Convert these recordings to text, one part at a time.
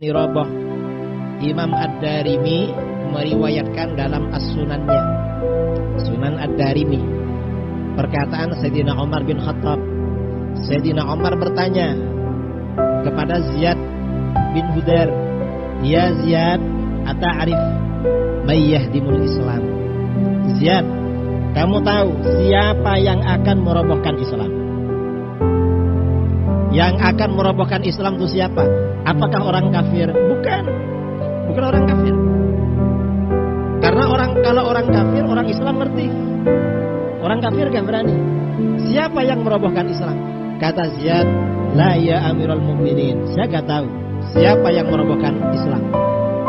Niroboh. Imam Ad-Darimi meriwayatkan dalam As-Sunannya, Sunan Ad-Darimi, perkataan Sayyidina Umar bin Khattab. Sayyidina Umar bertanya kepada Ziyad bin Hudar, "Ya Ziyad, ata'arif may yahdimul Islam?" Ziyad, kamu tahu siapa yang akan merobohkan Islam? Yang akan merobohkan Islam itu siapa? Apakah orang kafir? Bukan orang kafir. Karena kalau orang kafir, orang Islam ngerti. Orang kafir gak berani. Siapa yang merobohkan Islam? Kata Ziyad, la ya Amirul Mukminin. Saya gak tahu siapa yang merobohkan Islam.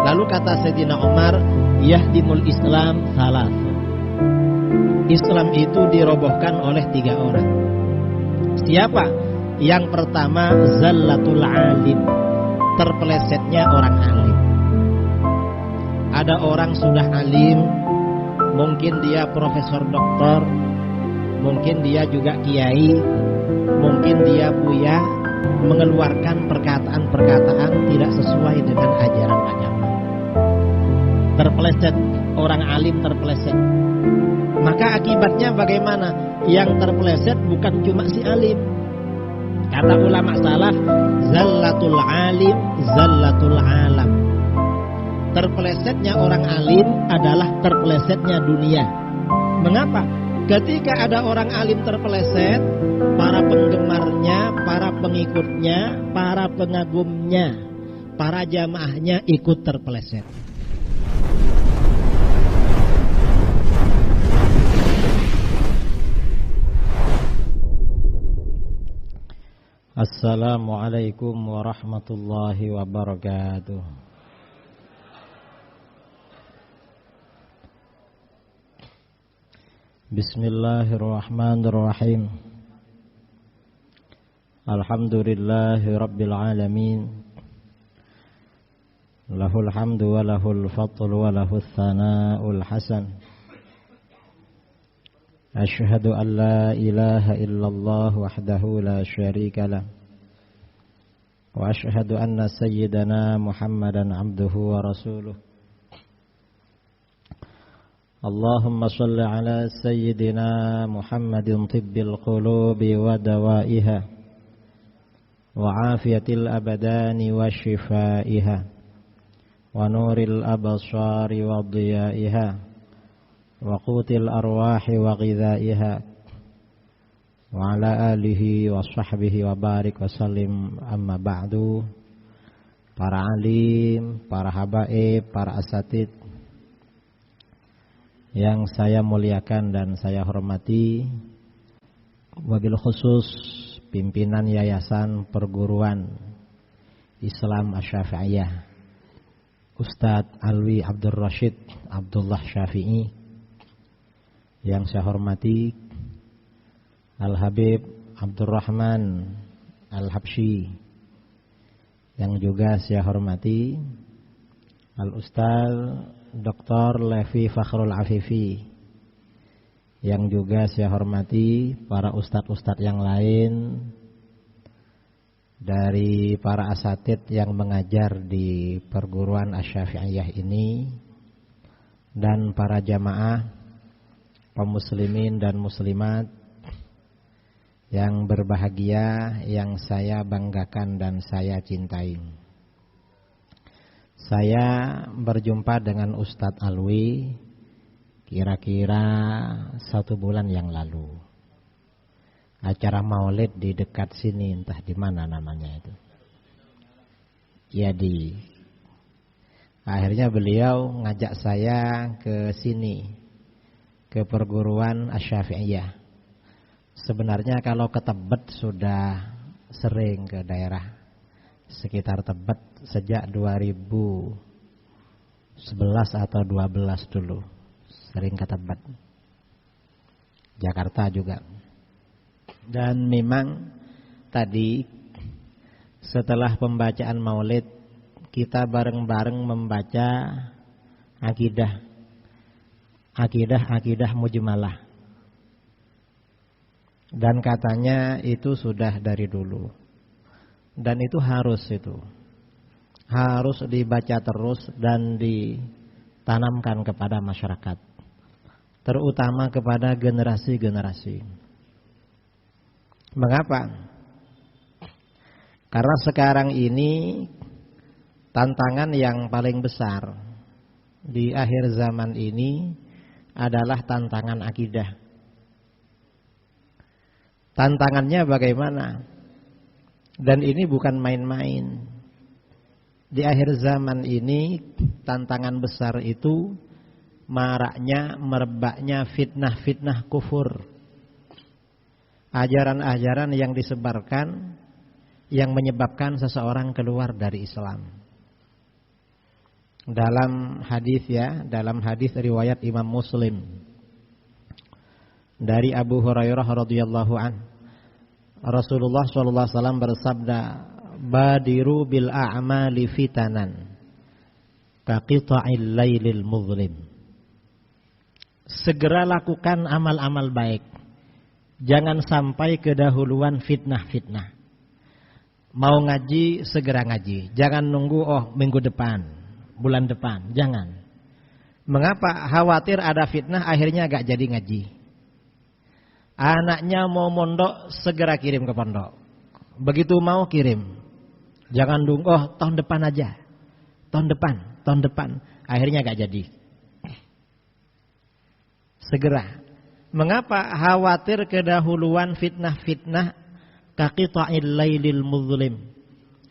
Lalu kata Sayyidina Umar, yahdimul Islam salah. Islam itu dirobohkan oleh 3 orang. Siapa? Yang pertama, zallatul alim, terpelesetnya orang alim. Ada orang sudah alim, mungkin dia profesor doktor, mungkin dia juga kiai, mungkin dia buya, mengeluarkan perkataan-perkataan tidak sesuai dengan ajaran agama. Terpeleset, orang alim terpeleset. Maka akibatnya bagaimana? Yang terpeleset bukan cuma si alim. Kata ulama salaf, zallatul alim, zallatul alam. Terpelesetnya orang alim adalah terpelesetnya dunia. Mengapa? Ketika ada orang alim terpeleset, para penggemarnya, para pengikutnya, para pengagumnya, para jamaahnya ikut terpeleset. Assalamualaikum warahmatullahi wabarakatuh. Bismillahirrahmanirrahim. Alhamdulillahi rabbil alamin. Lahul hamdu wa lahul fadlu wa lahul thana'ul hasan. Ashhadu an la ilaha illallah wahdahu la syarika lah. Wa ashhadu anna sayyidana Muhammadan abduhu wa rasuluh. Allahumma salli ala sayyidina Muhammadin tibbil qulubi wa dawaiha wa afiyatil abadani wa shifaiha wa nuril abasari wa diyaiha wa qutil arwahi wa ghidhaiha wa ala alihi wa sahbihi wa barik wa sallim. Amma ba'du. Para alim, para habaib, para asatid yang saya muliakan dan saya hormati, wabil khusus pimpinan Yayasan Perguruan Islam Asy-Syafi'iyah, Ustadz Alwi Abdul Rashid Abdullah Syafi'i, yang saya hormati Al-Habib Abdurrahman Al-Habsyi, yang juga saya hormati Al-Ustadz Dr. Levi Fakhrul Afifi, yang juga saya hormati para ustadz-ustadz yang lain dari para asatid yang mengajar di perguruan Asy-Syafi'iyah ini, dan para jamaah kaum muslimin dan muslimat yang berbahagia, yang saya banggakan dan saya cintai. Saya berjumpa dengan Ustadz Alwi kira-kira 1 bulan yang lalu. Acara maulid di dekat sini, entah di mana namanya itu. Jadi akhirnya beliau ngajak saya ke sini, ke perguruan Asy-Syafi'iyah. Sebenarnya kalau ke Tebet sudah sering ke daerah sekitar Tebet sejak 2011 atau 12 dulu. Sering ke Tebet. Jakarta juga. Dan memang tadi setelah pembacaan maulid, kita bareng-bareng membaca akidah mujmalah. Dan katanya itu sudah dari dulu. Dan itu harus itu. harus dibaca terus dan ditanamkan kepada masyarakat, terutama kepada generasi-generasi. Mengapa? Karena sekarang ini tantangan yang paling besar di akhir zaman ini adalah tantangan akidah. Tantangannya bagaimana? Dan ini bukan main-main. Di akhir zaman ini tantangan besar itu maraknya, merebaknya fitnah-fitnah kufur. Ajaran-ajaran yang disebarkan yang menyebabkan seseorang keluar dari Islam. Dalam hadis dalam hadis riwayat Imam Muslim dari Abu Hurairah radhiyallahu an, Rasulullah sallallahu alaihi wasallam bersabda, "Badiru bil a'mali fitanan kaqita'il lailil muzlim." Segera lakukan amal-amal baik. Jangan sampai kedahuluan fitnah-fitnah. Mau ngaji, segera ngaji. Jangan nunggu minggu depan, bulan depan. Jangan. Mengapa? Khawatir ada fitnah akhirnya gak jadi ngaji. Anaknya mau mondok, segera kirim ke pondok. Begitu mau kirim. Jangan nunggu, tahun depan aja. Tahun depan. Akhirnya gak jadi. Segera. Mengapa? Khawatir kedahuluan fitnah-fitnah kaqita'il lailil muzlim.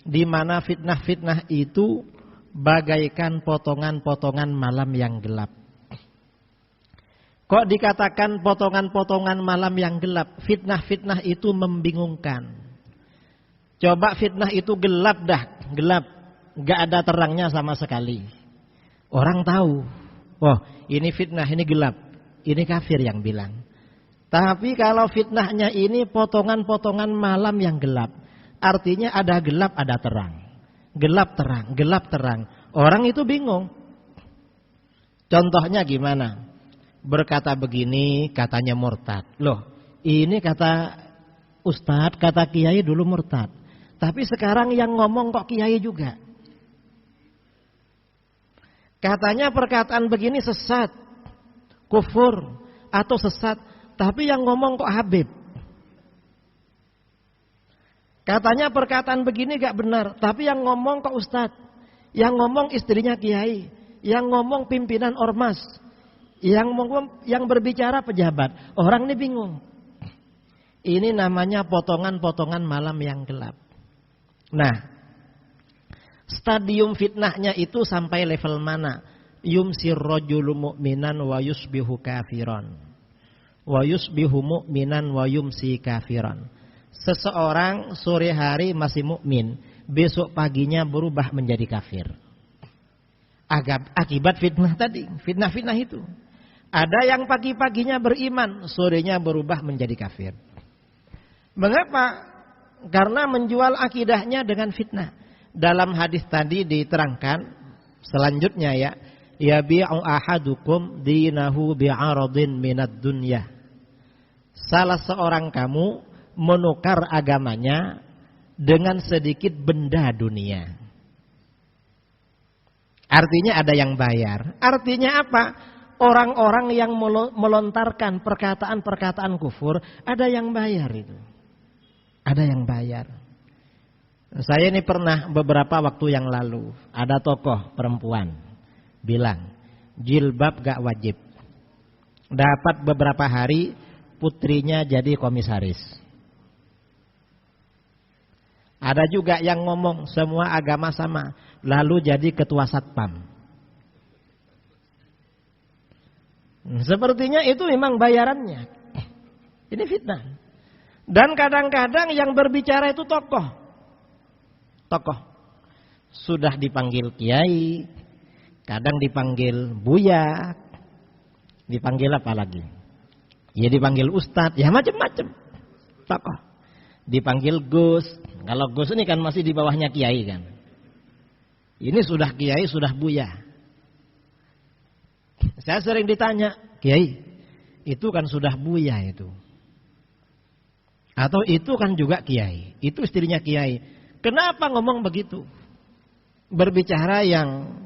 Di mana fitnah-fitnah itu bagaikan potongan-potongan malam yang gelap. Kok dikatakan potongan-potongan malam yang gelap? Fitnah-fitnah itu membingungkan. Coba fitnah itu gelap dah, gelap. Gak ada terangnya sama sekali. Orang tahu, ini fitnah, ini gelap. Ini kafir yang bilang. Tapi kalau fitnahnya ini potongan-potongan malam yang gelap. Artinya ada gelap, ada terang. Gelap terang, gelap terang. Orang itu bingung. Contohnya gimana? Berkata begini, katanya murtad. Loh, ini kata ustadz, kata kiai dulu murtad. Tapi sekarang yang ngomong kok kiai juga. Katanya perkataan begini sesat, kufur, atau sesat. Tapi yang ngomong kok Habib. Katanya perkataan begini gak benar. Tapi yang ngomong kok ustadz. Yang ngomong istrinya kiai. Yang ngomong pimpinan ormas. Yang berbicara pejabat. Orang ini bingung. Ini namanya potongan-potongan malam yang gelap. Nah, stadium fitnahnya itu sampai level mana? Yumsir rajulu mu'minan wa yusbihu kafiran. Wa yusbihu mu'minan wa yumsi kafiran. Seseorang sore hari masih mukmin, besok paginya berubah menjadi kafir. Akibat fitnah tadi, fitnah-fitnah itu. Ada yang pagi-paginya beriman, sorenya berubah menjadi kafir. Mengapa? Karena menjual akidahnya dengan fitnah. Dalam hadis tadi diterangkan selanjutnya yabi'u ahadukum dinahu bi'aradin minad dunya. Salah seorang kamu menukar agamanya dengan sedikit benda dunia. Artinya ada yang bayar. Artinya apa? Orang-orang yang melontarkan perkataan-perkataan kufur, ada yang bayar itu. Ada yang bayar. Saya ini pernah beberapa waktu yang lalu, ada tokoh perempuan bilang, jilbab gak wajib. Dapat beberapa hari, putrinya jadi komisaris. Ada juga yang ngomong semua agama sama, lalu jadi ketua satpam. Sepertinya itu memang bayarannya. Ini fitnah. Dan kadang-kadang yang berbicara itu tokoh. Sudah dipanggil kiai, kadang dipanggil buya, dipanggil apa lagi? Ya dipanggil ustadz, ya macam-macam. Tokoh. Dipanggil Gus. Kalau Gus ini kan masih di bawahnya kiai kan. Ini sudah kiai, sudah buya. Saya sering ditanya, kiai, itu kan sudah buya itu. Atau itu kan juga kiai, itu istrinya kiai. Kenapa ngomong begitu? berbicara yang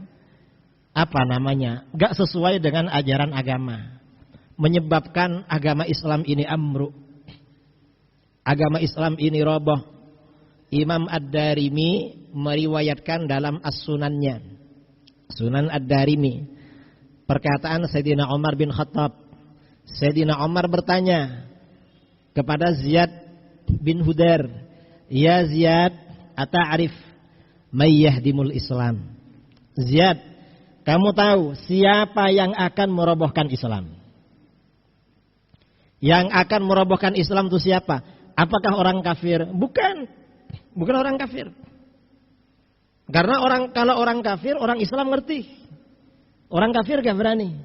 gak sesuai dengan ajaran agama, menyebabkan agama Islam ini amruk, agama Islam ini roboh. Imam Ad-Darimi meriwayatkan dalam As-Sunannya, Sunan Ad-Darimi, perkataan Sayyidina Umar bin Khattab. Sayyidina Umar bertanya kepada Ziyad bin Hudair, "Ya Ziyad, ata'rif may yahdimul Islam?" Ziyad, kamu tahu siapa yang akan merobohkan Islam? Yang akan merobohkan Islam itu siapa? Apakah orang kafir? Bukan orang kafir. Karena kalau orang kafir, orang Islam ngerti. Orang kafir gak berani.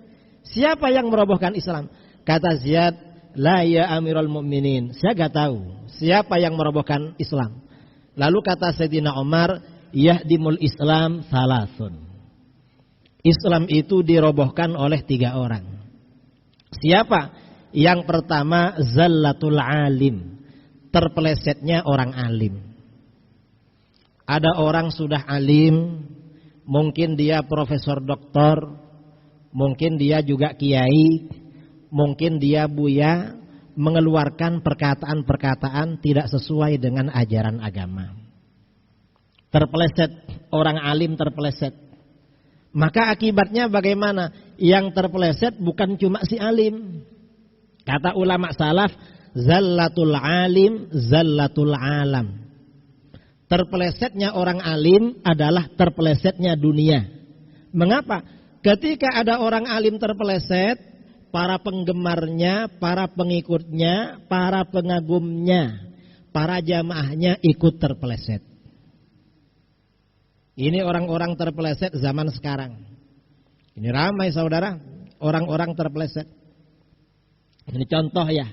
Siapa yang merobohkan Islam? Kata Ziyad, la ya Amirul Mukminin. Saya gak tahu siapa yang merobohkan Islam. Lalu kata Sayyidina Umar, yahdimul Islam salasun. Islam itu dirobohkan oleh 3 orang. Siapa? Yang pertama, zallatul alim, terpelesetnya orang alim. Ada orang sudah alim, mungkin dia profesor doktor, mungkin dia juga kiai, mungkin dia buya, mengeluarkan perkataan-perkataan tidak sesuai dengan ajaran agama. Terpeleset, orang alim terpeleset. Maka akibatnya bagaimana? Yang terpeleset bukan cuma si alim. Kata ulama salaf, zallatul alim, zallatul alam. Terpelesetnya orang alim adalah terpelesetnya dunia. Mengapa? Ketika ada orang alim terpeleset, para penggemarnya, para pengikutnya, para pengagumnya, para jamaahnya ikut terpeleset. Ini orang-orang terpeleset zaman sekarang. Ini ramai saudara, orang-orang terpeleset. Ini contoh ya,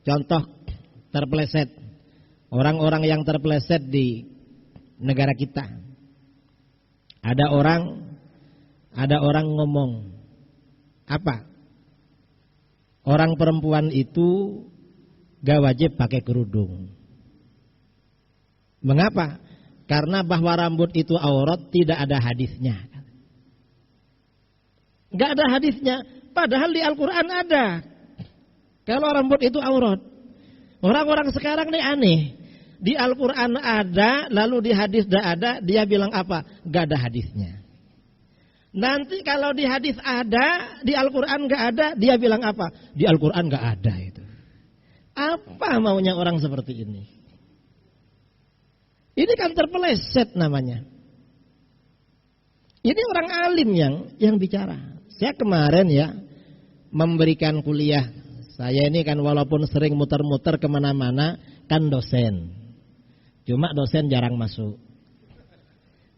contoh terpeleset. Orang-orang yang terpeleset di negara kita. Ada orang ngomong, apa? Orang perempuan itu gak wajib pakai kerudung. Mengapa? Karena bahwa rambut itu aurat tidak ada hadisnya. Gak ada hadisnya, padahal di Al-Quran ada. Kalau rambut itu aurat. Orang-orang sekarang ini aneh. Di Al-Quran ada, lalu di hadis tidak ada, dia bilang apa? Gak ada hadisnya. Nanti kalau di hadis ada, di Al-Quran gak ada, dia bilang apa? Di Al-Quran gak ada itu. Apa maunya orang seperti ini? Ini kan terpeleset namanya. Ini orang alim yang bicara. Saya kemarin ya memberikan kuliah. Saya ini kan walaupun sering muter-muter kemana-mana kan dosen. Cuma dosen jarang masuk.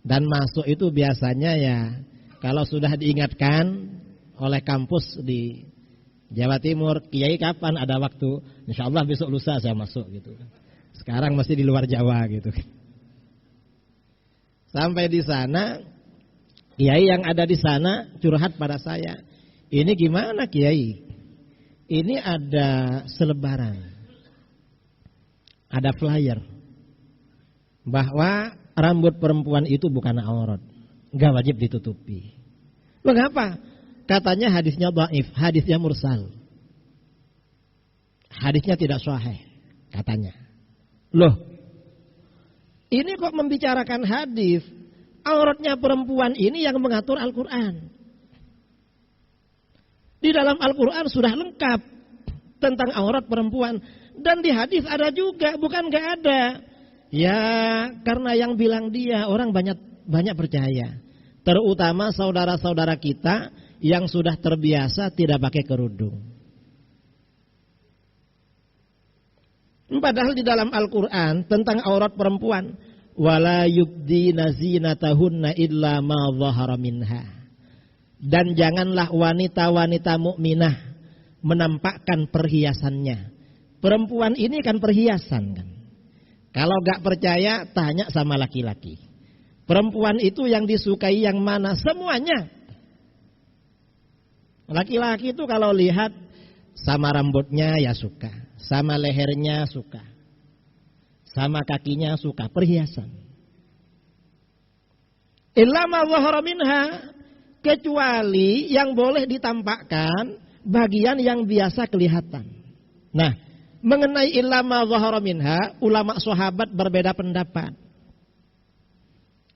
Dan masuk itu biasanya ya kalau sudah diingatkan oleh kampus di Jawa Timur, Kiai kapan ada waktu? Insya Allah besok lusa saya masuk gitu. Sekarang masih di luar Jawa gitu. Sampai di sana, Kiai yang ada di sana curhat pada saya. Ini gimana Kiai? Ini ada selebaran, ada flyer bahwa rambut perempuan itu bukan aurat, nggak wajib ditutupi. Mengapa? Katanya hadisnya dhaif, hadisnya mursal, hadisnya tidak sahih katanya. Loh, ini kok membicarakan hadis? Auratnya perempuan ini yang mengatur Al-Quran. Di dalam Al-Quran sudah lengkap tentang aurat perempuan. Dan di hadis ada juga, bukan gak ada. Ya karena yang bilang dia orang banyak percaya. Terutama saudara-saudara kita yang sudah terbiasa tidak pakai kerudung. Padahal di dalam Al-Quran tentang aurat perempuan, wala yubdina zinatahunna illa ma dhahara minha. Dan janganlah wanita-wanita mukminah menampakkan perhiasannya. Perempuan ini kan perhiasan kan. Kalau gak percaya tanya sama laki-laki. Perempuan itu yang disukai yang mana? Semuanya. Laki-laki itu kalau lihat sama rambutnya ya suka, sama lehernya suka, sama kakinya suka, perhiasan. Illa ma dhahara minha, kecuali yang boleh ditampakkan bagian yang biasa kelihatan. Nah, mengenai illa ma dhahara minha, ulama sahabat berbeda pendapat.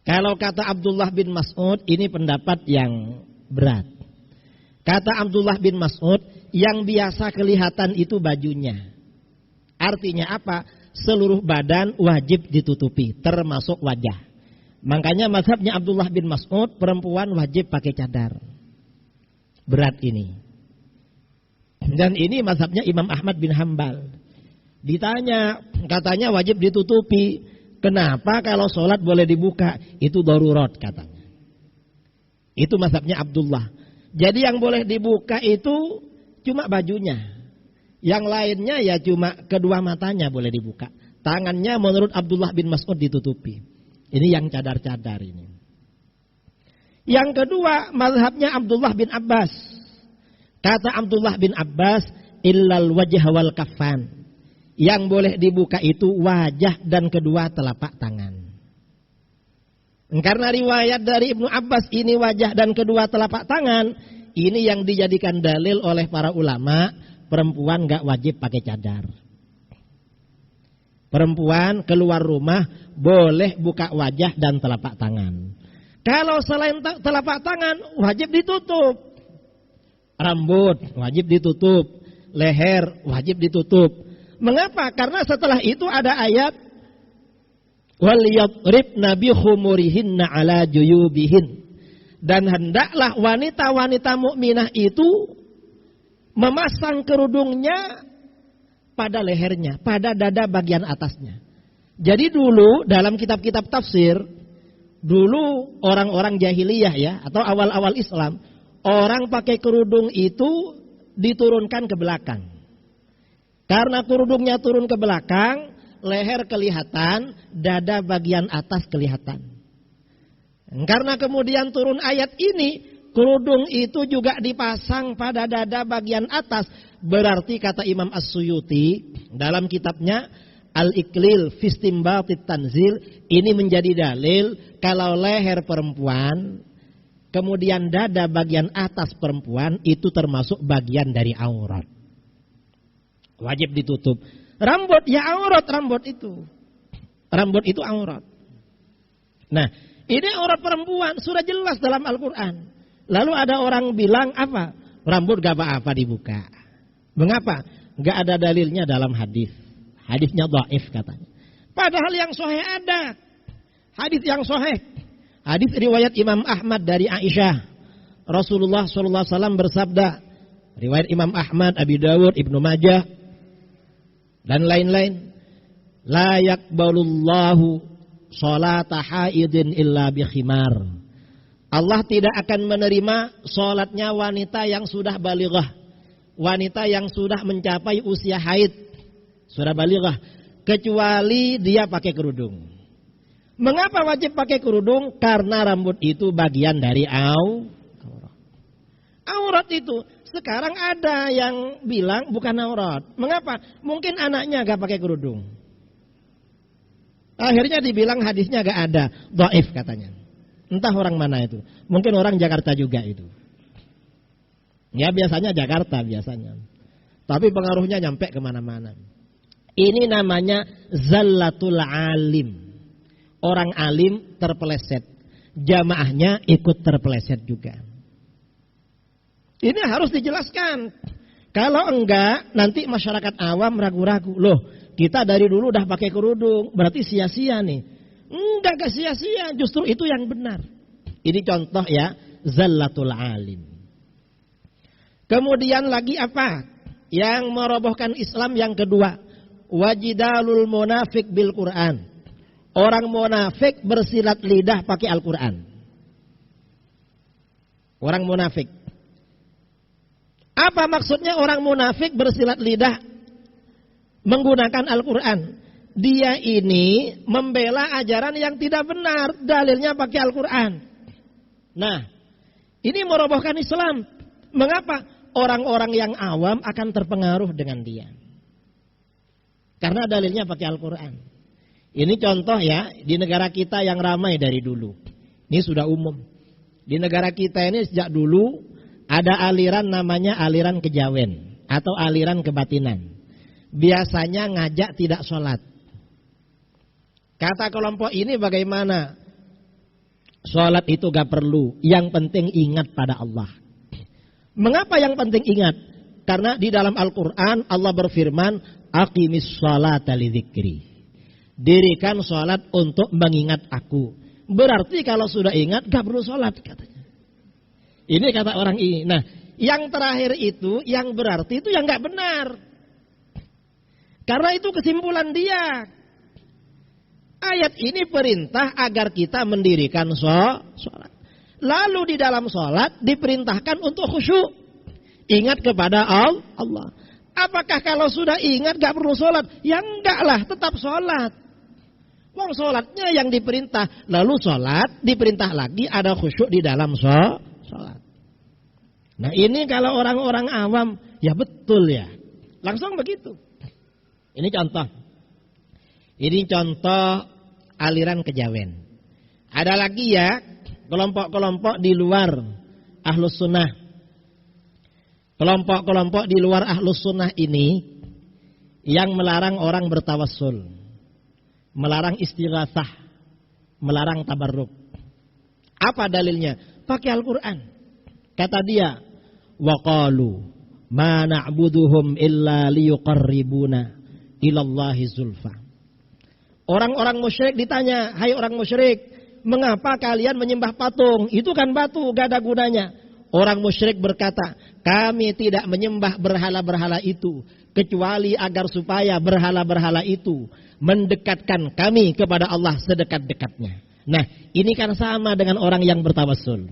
Kalau kata Abdullah bin Mas'ud, ini pendapat yang berat. Kata Abdullah bin Mas'ud, yang biasa kelihatan itu bajunya. Artinya apa? Seluruh badan wajib ditutupi, termasuk wajah. Makanya mazhabnya Abdullah bin Mas'ud, perempuan wajib pakai cadar. Berat ini. Dan ini mazhabnya Imam Ahmad bin Hambal. Ditanya, katanya wajib ditutupi. Kenapa kalau sholat boleh dibuka? Itu darurat katanya. Itu mazhabnya Abdullah. Jadi yang boleh dibuka itu cuma bajunya. Yang lainnya ya cuma kedua matanya boleh dibuka. Tangannya menurut Abdullah bin Mas'ud ditutupi. Ini yang cadar-cadar ini. Yang kedua, mazhabnya Abdullah bin Abbas. Kata Abdullah bin Abbas, illal wajh wal kaffan. Yang boleh dibuka itu wajah dan kedua telapak tangan. Karena riwayat dari Ibnu Abbas ini wajah dan kedua telapak tangan, ini yang dijadikan dalil oleh para ulama, perempuan gak wajib pakai cadar. Perempuan keluar rumah boleh buka wajah dan telapak tangan. Kalau selain telapak tangan wajib ditutup. Rambut wajib ditutup, leher wajib ditutup. Mengapa? Karena setelah itu ada ayat wal yadribna bi khumurihinna ala juyubihin. Dan hendaklah wanita-wanita mukminah itu memasang kerudungnya pada lehernya, pada dada bagian atasnya. Jadi dulu dalam kitab-kitab tafsir, dulu orang-orang jahiliyah ya, atau awal-awal Islam, orang pakai kerudung itu diturunkan ke belakang. Karena kerudungnya turun ke belakang, leher kelihatan, dada bagian atas kelihatan. Karena kemudian turun ayat ini, kerudung itu juga dipasang pada dada bagian atas. Berarti kata Imam As-Suyuti dalam kitabnya Al-Iqlil fi Istinbatit Tanzil, ini menjadi dalil kalau leher perempuan kemudian dada bagian atas perempuan itu termasuk bagian dari aurat. Wajib ditutup. Rambut ya aurat, rambut itu. Rambut itu aurat. Nah, ini aurat perempuan sudah jelas dalam Al-Qur'an. Lalu ada orang bilang apa? Rambut gak apa-apa dibuka. Mengapa? Gak ada dalilnya dalam hadis. Hadisnya dhaif katanya. Padahal yang sahih ada. Hadis yang sahih. Hadis riwayat Imam Ahmad dari Aisyah. Rasulullah SAW bersabda. Riwayat Imam Ahmad, Abi Dawud, Ibnu Majah dan lain-lain. La yaqbalullahu sholata haidin illa bi khimar. Allah tidak akan menerima sholatnya wanita yang sudah balighah. Wanita yang sudah mencapai usia haid. Sudah balighah. Kecuali dia pakai kerudung. Mengapa wajib pakai kerudung? Karena rambut itu bagian dari aurat. Aurat itu. Sekarang ada yang bilang bukan aurat. Mengapa? Mungkin anaknya gak pakai kerudung. Akhirnya dibilang hadisnya gak ada. Dhaif katanya. Entah orang mana itu. Mungkin orang Jakarta juga itu. Ya biasanya Jakarta biasanya. Tapi pengaruhnya nyampe kemana-mana. Ini namanya zallatul alim. Orang alim terpeleset. Jamaahnya ikut terpeleset juga. Ini harus dijelaskan. Kalau enggak, nanti masyarakat awam ragu-ragu. Loh, kita dari dulu udah pakai kerudung. Berarti sia-sia nih. Enggak sia-sia. Justru itu yang benar. Ini contoh ya. Zallatul alim. Kemudian lagi apa? Yang merobohkan Islam yang kedua. Wajidalul munafik bil Quran. Orang munafik bersilat lidah pakai Al-Quran. Orang munafik. Apa maksudnya orang munafik bersilat lidah menggunakan Al-Quran? Dia ini membela ajaran yang tidak benar. Dalilnya pakai Al-Quran. Nah, ini merobohkan Islam. Mengapa? Orang-orang yang awam akan terpengaruh dengan dia. Karena dalilnya pakai Al-Quran. Ini contoh ya, di negara kita yang ramai dari dulu. Ini sudah umum. Di negara kita ini sejak dulu ada aliran namanya aliran kejawen atau aliran kebatinan. Biasanya ngajak tidak sholat. Kata kelompok ini bagaimana? Sholat itu gak perlu, yang penting ingat pada Allah. Mengapa yang penting ingat? Karena di dalam Al-Quran Allah berfirman, aqimis sholata lidzikri. Dirikan sholat untuk mengingat aku. Berarti kalau sudah ingat gak perlu sholat katanya. Ini kata orang ini. Nah, yang terakhir itu, yang berarti itu yang gak benar. Karena itu kesimpulan dia. Ayat ini perintah agar kita mendirikan sholat. Lalu di dalam sholat diperintahkan untuk khusyuk. Ingat kepada Allah. Apakah kalau sudah ingat gak perlu sholat? Ya enggak lah, tetap sholat. Wong sholatnya yang diperintah. Lalu sholat diperintah lagi ada khusyuk di dalam sholat. Nah ini kalau orang-orang awam, ya betul ya. Langsung begitu. Ini contoh. Ini contoh aliran kejawen. Ada lagi ya, kelompok-kelompok di luar Ahlus Sunnah. Kelompok-kelompok di luar Ahlus Sunnah ini yang melarang orang bertawassul, melarang istighatsah, melarang tabarruk. Apa dalilnya? Pakai Al-Quran. Kata dia, wa qalu ma na'buduhum illa liyuqarribuna ilallahi zulfa. Orang-orang musyrik ditanya, hai orang musyrik, mengapa kalian menyembah patung? Itu kan batu, gak ada gunanya. Orang musyrik berkata, kami tidak menyembah berhala-berhala itu, kecuali agar supaya berhala-berhala itu mendekatkan kami kepada Allah sedekat-dekatnya. Nah, ini kan sama dengan orang yang bertawassul,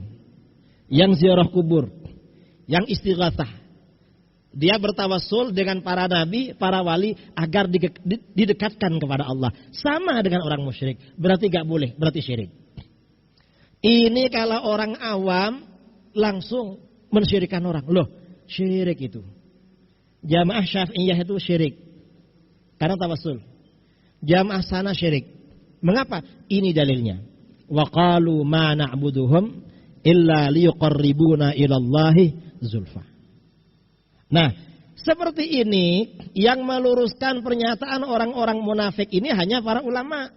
yang ziarah kubur, yang istighatsah. Dia bertawassul dengan para nabi, para wali agar didekatkan kepada Allah. Sama dengan orang musyrik. Berarti gak boleh, berarti syirik. Ini kalau orang awam langsung mensyirikan orang. Loh, syirik itu. Jamaah Syafi'iyah itu syirik karena tawassul. Jamaah sana syirik. Mengapa? Ini dalilnya. Wa qalu ma na'buduhum illa liyuqarribuna ilallahi zulfa. Nah, seperti ini yang meluruskan pernyataan orang-orang munafik ini hanya para ulama.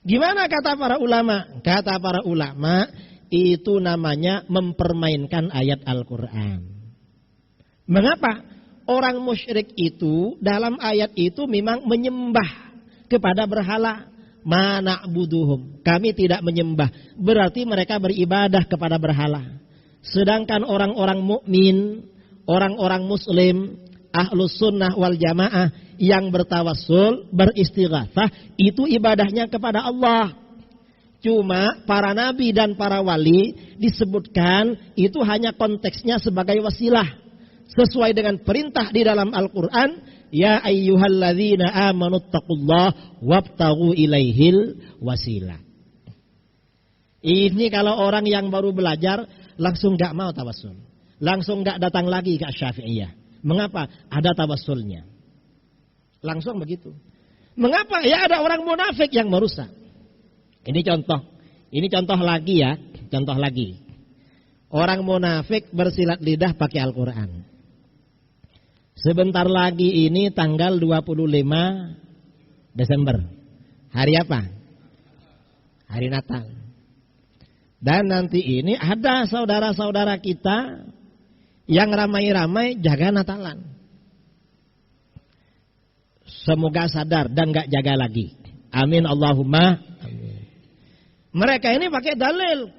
Gimana kata para ulama? Kata para ulama, itu namanya mempermainkan ayat Al-Quran. Mengapa? Orang musyrik itu dalam ayat itu memang menyembah kepada berhala. Ma na'buduhum. Kami tidak menyembah. Berarti mereka beribadah kepada berhala. Sedangkan orang-orang mukmin, orang-orang muslim, ahlus sunnah wal jamaah yang bertawassul, beristighatsah, itu ibadahnya kepada Allah. Cuma para nabi dan para wali disebutkan itu hanya konteksnya sebagai wasilah. Sesuai dengan perintah di dalam Al-Quran, ya ayyuhalladzina amanu taqullaha wabtaghu ilaihil wasilah. Ini kalau orang yang baru belajar langsung gak mau tawassul, langsung gak datang lagi ke Syafi'iyah. Mengapa? Ada tawassulnya. Langsung begitu. Mengapa? Ya ada orang munafik yang merusak. Ini contoh. Ini contoh lagi ya. Contoh lagi. Orang munafik bersilat lidah pakai Al-Quran. Sebentar lagi ini tanggal 25 Desember. Hari apa? Hari Natal. Dan nanti ini ada saudara-saudara kita yang ramai-ramai jaga Natalan. Semoga sadar dan gak jaga lagi. Amin Allahumma amin. Mereka ini pakai dalil.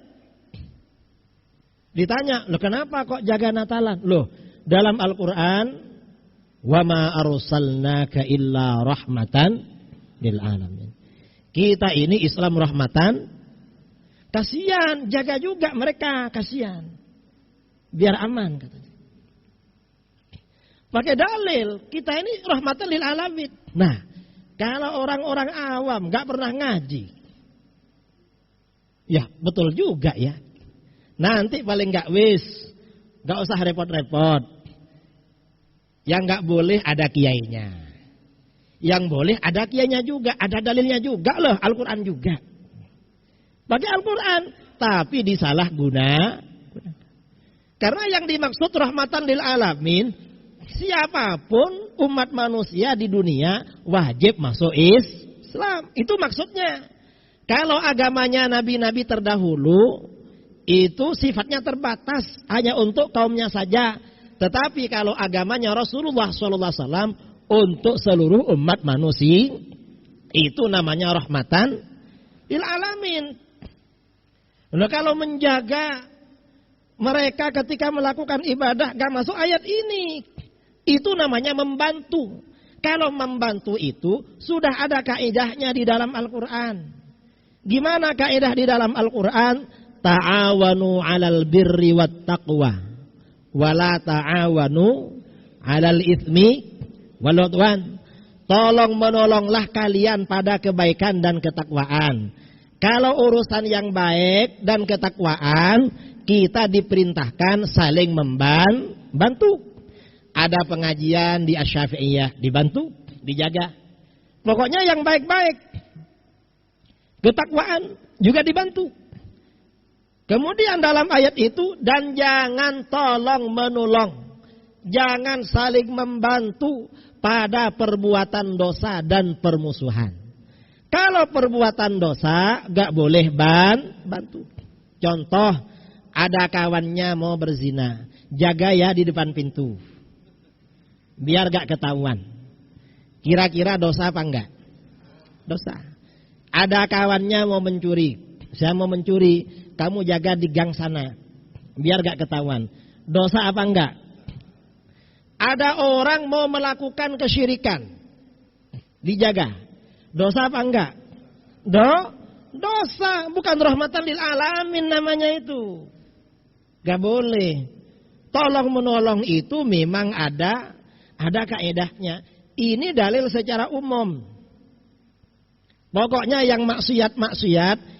Ditanya, loh kenapa kok jaga Natalan? Loh, dalam Al-Quran, wa ma arsalnaka illa rahmatan lil alamin. Kita ini Islam rahmatan. Kasihan, jaga juga mereka, kasihan. Biar aman katanya. Pakai dalil, kita ini rahmatan lil alamin. Nah, kalau orang-orang awam gak pernah ngaji, ya betul juga ya. Nanti paling gak gak usah repot-repot. Yang gak boleh ada kiainya. Yang boleh ada kiainya juga, ada dalilnya juga loh, Al-Quran juga. Pakai Al-Quran, tapi disalahgunakan. Karena yang dimaksud rahmatan lil alamin, siapapun umat manusia di dunia wajib masuk Islam. Itu maksudnya. Kalau agamanya nabi-nabi terdahulu, itu sifatnya terbatas, hanya untuk kaumnya saja. Tetapi kalau agamanya Rasulullah SAW untuk seluruh umat manusia, itu namanya rahmatan lil alamin. Nah, kalau menjaga mereka ketika melakukan ibadah gak masuk ayat ini, itu namanya membantu. Kalau membantu itu sudah ada kaidahnya di dalam Al-Quran. Gimana kaidah di dalam Al-Quran? Ta'awanu 'alal birri wat taqwa wa la ta'awanu 'alal itsmi wal 'udwan. Tolong menolonglah kalian pada kebaikan dan ketakwaan. Kalau urusan yang baik dan ketakwaan, kita diperintahkan saling membantu. Ada pengajian di Asy-Syafi'iyah, dibantu, dijaga. Pokoknya yang baik-baik. Ketakwaan juga dibantu. Kemudian dalam ayat itu, dan jangan tolong menolong, jangan saling membantu pada perbuatan dosa dan permusuhan. Kalau perbuatan dosa gak boleh bantu. Contoh, ada kawannya mau berzina, jaga ya di depan pintu, biar gak ketahuan. Kira-kira dosa apa enggak? Dosa. Ada kawannya mau mencuri, saya mau mencuri, kamu jaga di gang sana, biar gak ketahuan. Dosa apa enggak? Ada orang mau melakukan kesyirikan, dijaga. Dosa apa enggak? Dosa, bukan rahmatan lil alamin namanya itu. Gak boleh. Tolong menolong itu memang ada kaedahnya. Ini dalil secara umum. Pokoknya yang maksiat,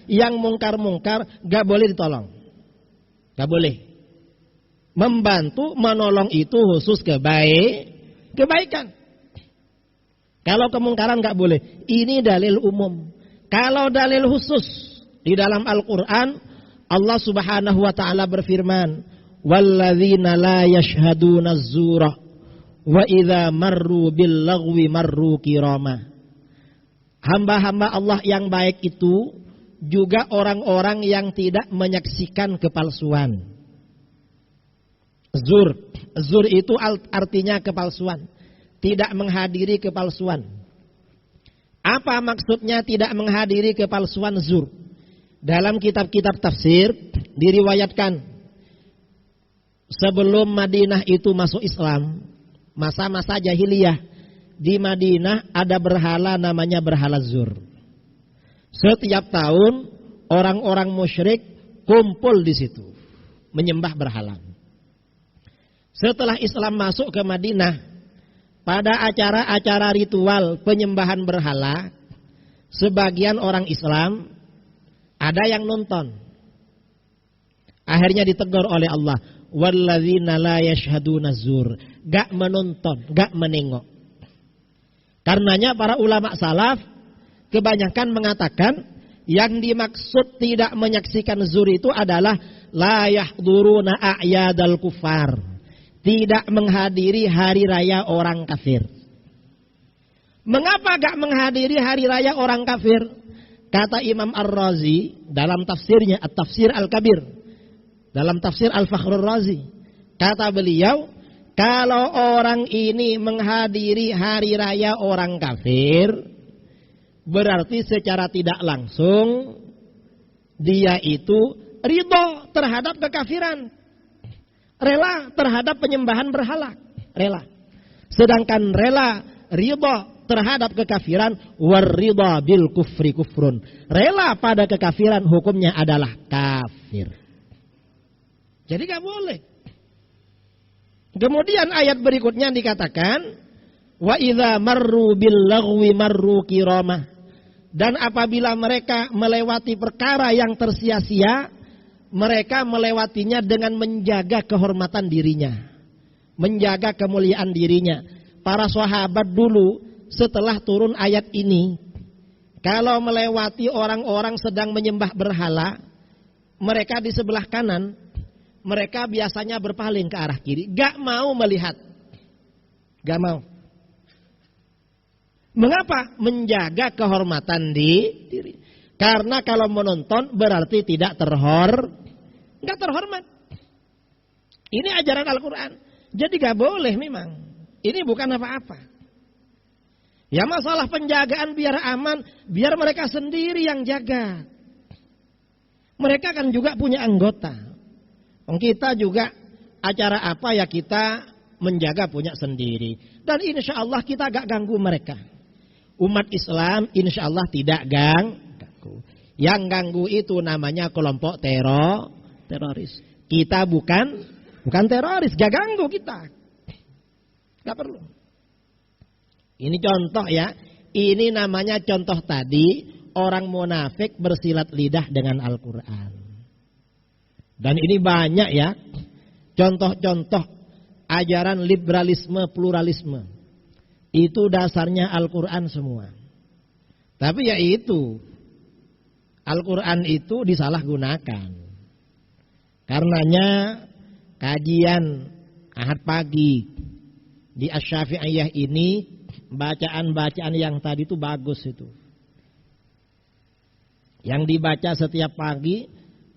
yang mungkar-mungkar, gak boleh ditolong. Gak boleh. Membantu, menolong itu khusus kebaikan. Kalau kemungkaran gak boleh. Ini dalil umum. Kalau dalil khusus, di dalam Al-Quran, Allah Subhanahu wa ta'ala berfirman, walladzina la yashhaduna az-zura wa idza marru bil lagwi marru kirama. Hamba-hamba Allah yang baik itu juga orang-orang yang tidak menyaksikan kepalsuan. Zur itu artinya kepalsuan, tidak menghadiri kepalsuan. Apa maksudnya tidak menghadiri kepalsuan zur? Dalam kitab-kitab tafsir diriwayatkan, sebelum Madinah itu masuk Islam, masa-masa jahiliyah, di Madinah ada berhala namanya berhala zur. Setiap tahun orang-orang musyrik kumpul di situ menyembah berhala. Setelah Islam masuk ke Madinah, pada acara-acara ritual penyembahan berhala, sebagian orang Islam ada yang nonton. Akhirnya ditegur oleh Allah, walladzina la yashhaduna zur, gak menonton, gak menengok. Karenanya para ulama salaf kebanyakan mengatakan yang dimaksud tidak menyaksikan zur itu adalah la yahduruna a'yadal kufar, tidak menghadiri hari raya orang kafir. Mengapa gak menghadiri hari raya orang kafir? Kata Imam Ar-Razi dalam tafsirnya At-Tafsir Al-Kabir, dalam tafsir Al-Fakhrur Razi, kata beliau, kalau orang ini menghadiri hari raya orang kafir, berarti secara tidak langsung dia itu ridho terhadap kekafiran, rela terhadap penyembahan berhala, rela. Sedangkan ridho terhadap kekafiran, warridha bil kufri kufrun, rela pada kekafiran hukumnya adalah kafir. Jadi gak boleh. Kemudian ayat berikutnya dikatakan, wa idza marru bil lagwi marru kiramah. Dan apabila mereka melewati perkara yang tersia-sia, mereka melewatinya dengan menjaga kehormatan dirinya, menjaga kemuliaan dirinya. Para sahabat dulu setelah turun ayat ini, Kalau melewati orang-orang sedang menyembah berhala, mereka di sebelah kanan, mereka biasanya berpaling ke arah kiri, gak mau melihat. Gak mau. Mengapa? Menjaga kehormatan diri. Karena kalau menonton berarti tidak gak terhormat. Ini ajaran Al-Quran. Jadi gak boleh memang. Ini bukan apa-apa. Ya masalah penjagaan biar aman, biar mereka sendiri yang jaga. Mereka kan juga punya anggota. Kita juga acara apa ya kita menjaga punya sendiri. Dan insya Allah kita gak ganggu mereka. Umat Islam insya Allah tidak ganggu. Yang ganggu itu namanya kelompok teroris. Kita bukan teroris, gak ganggu kita. Gak perlu. Ini contoh ya. Ini namanya contoh tadi. Orang munafik bersilat lidah dengan Al-Quran. Dan ini banyak ya. Contoh-contoh ajaran liberalisme, pluralisme. Itu dasarnya Al-Quran semua. Tapi ya itu. Al-Quran itu disalahgunakan. Karenanya kajian Ahad pagi di Asy-Syafi'iyah ini, bacaan-bacaan yang tadi itu bagus itu. Yang dibaca setiap pagi,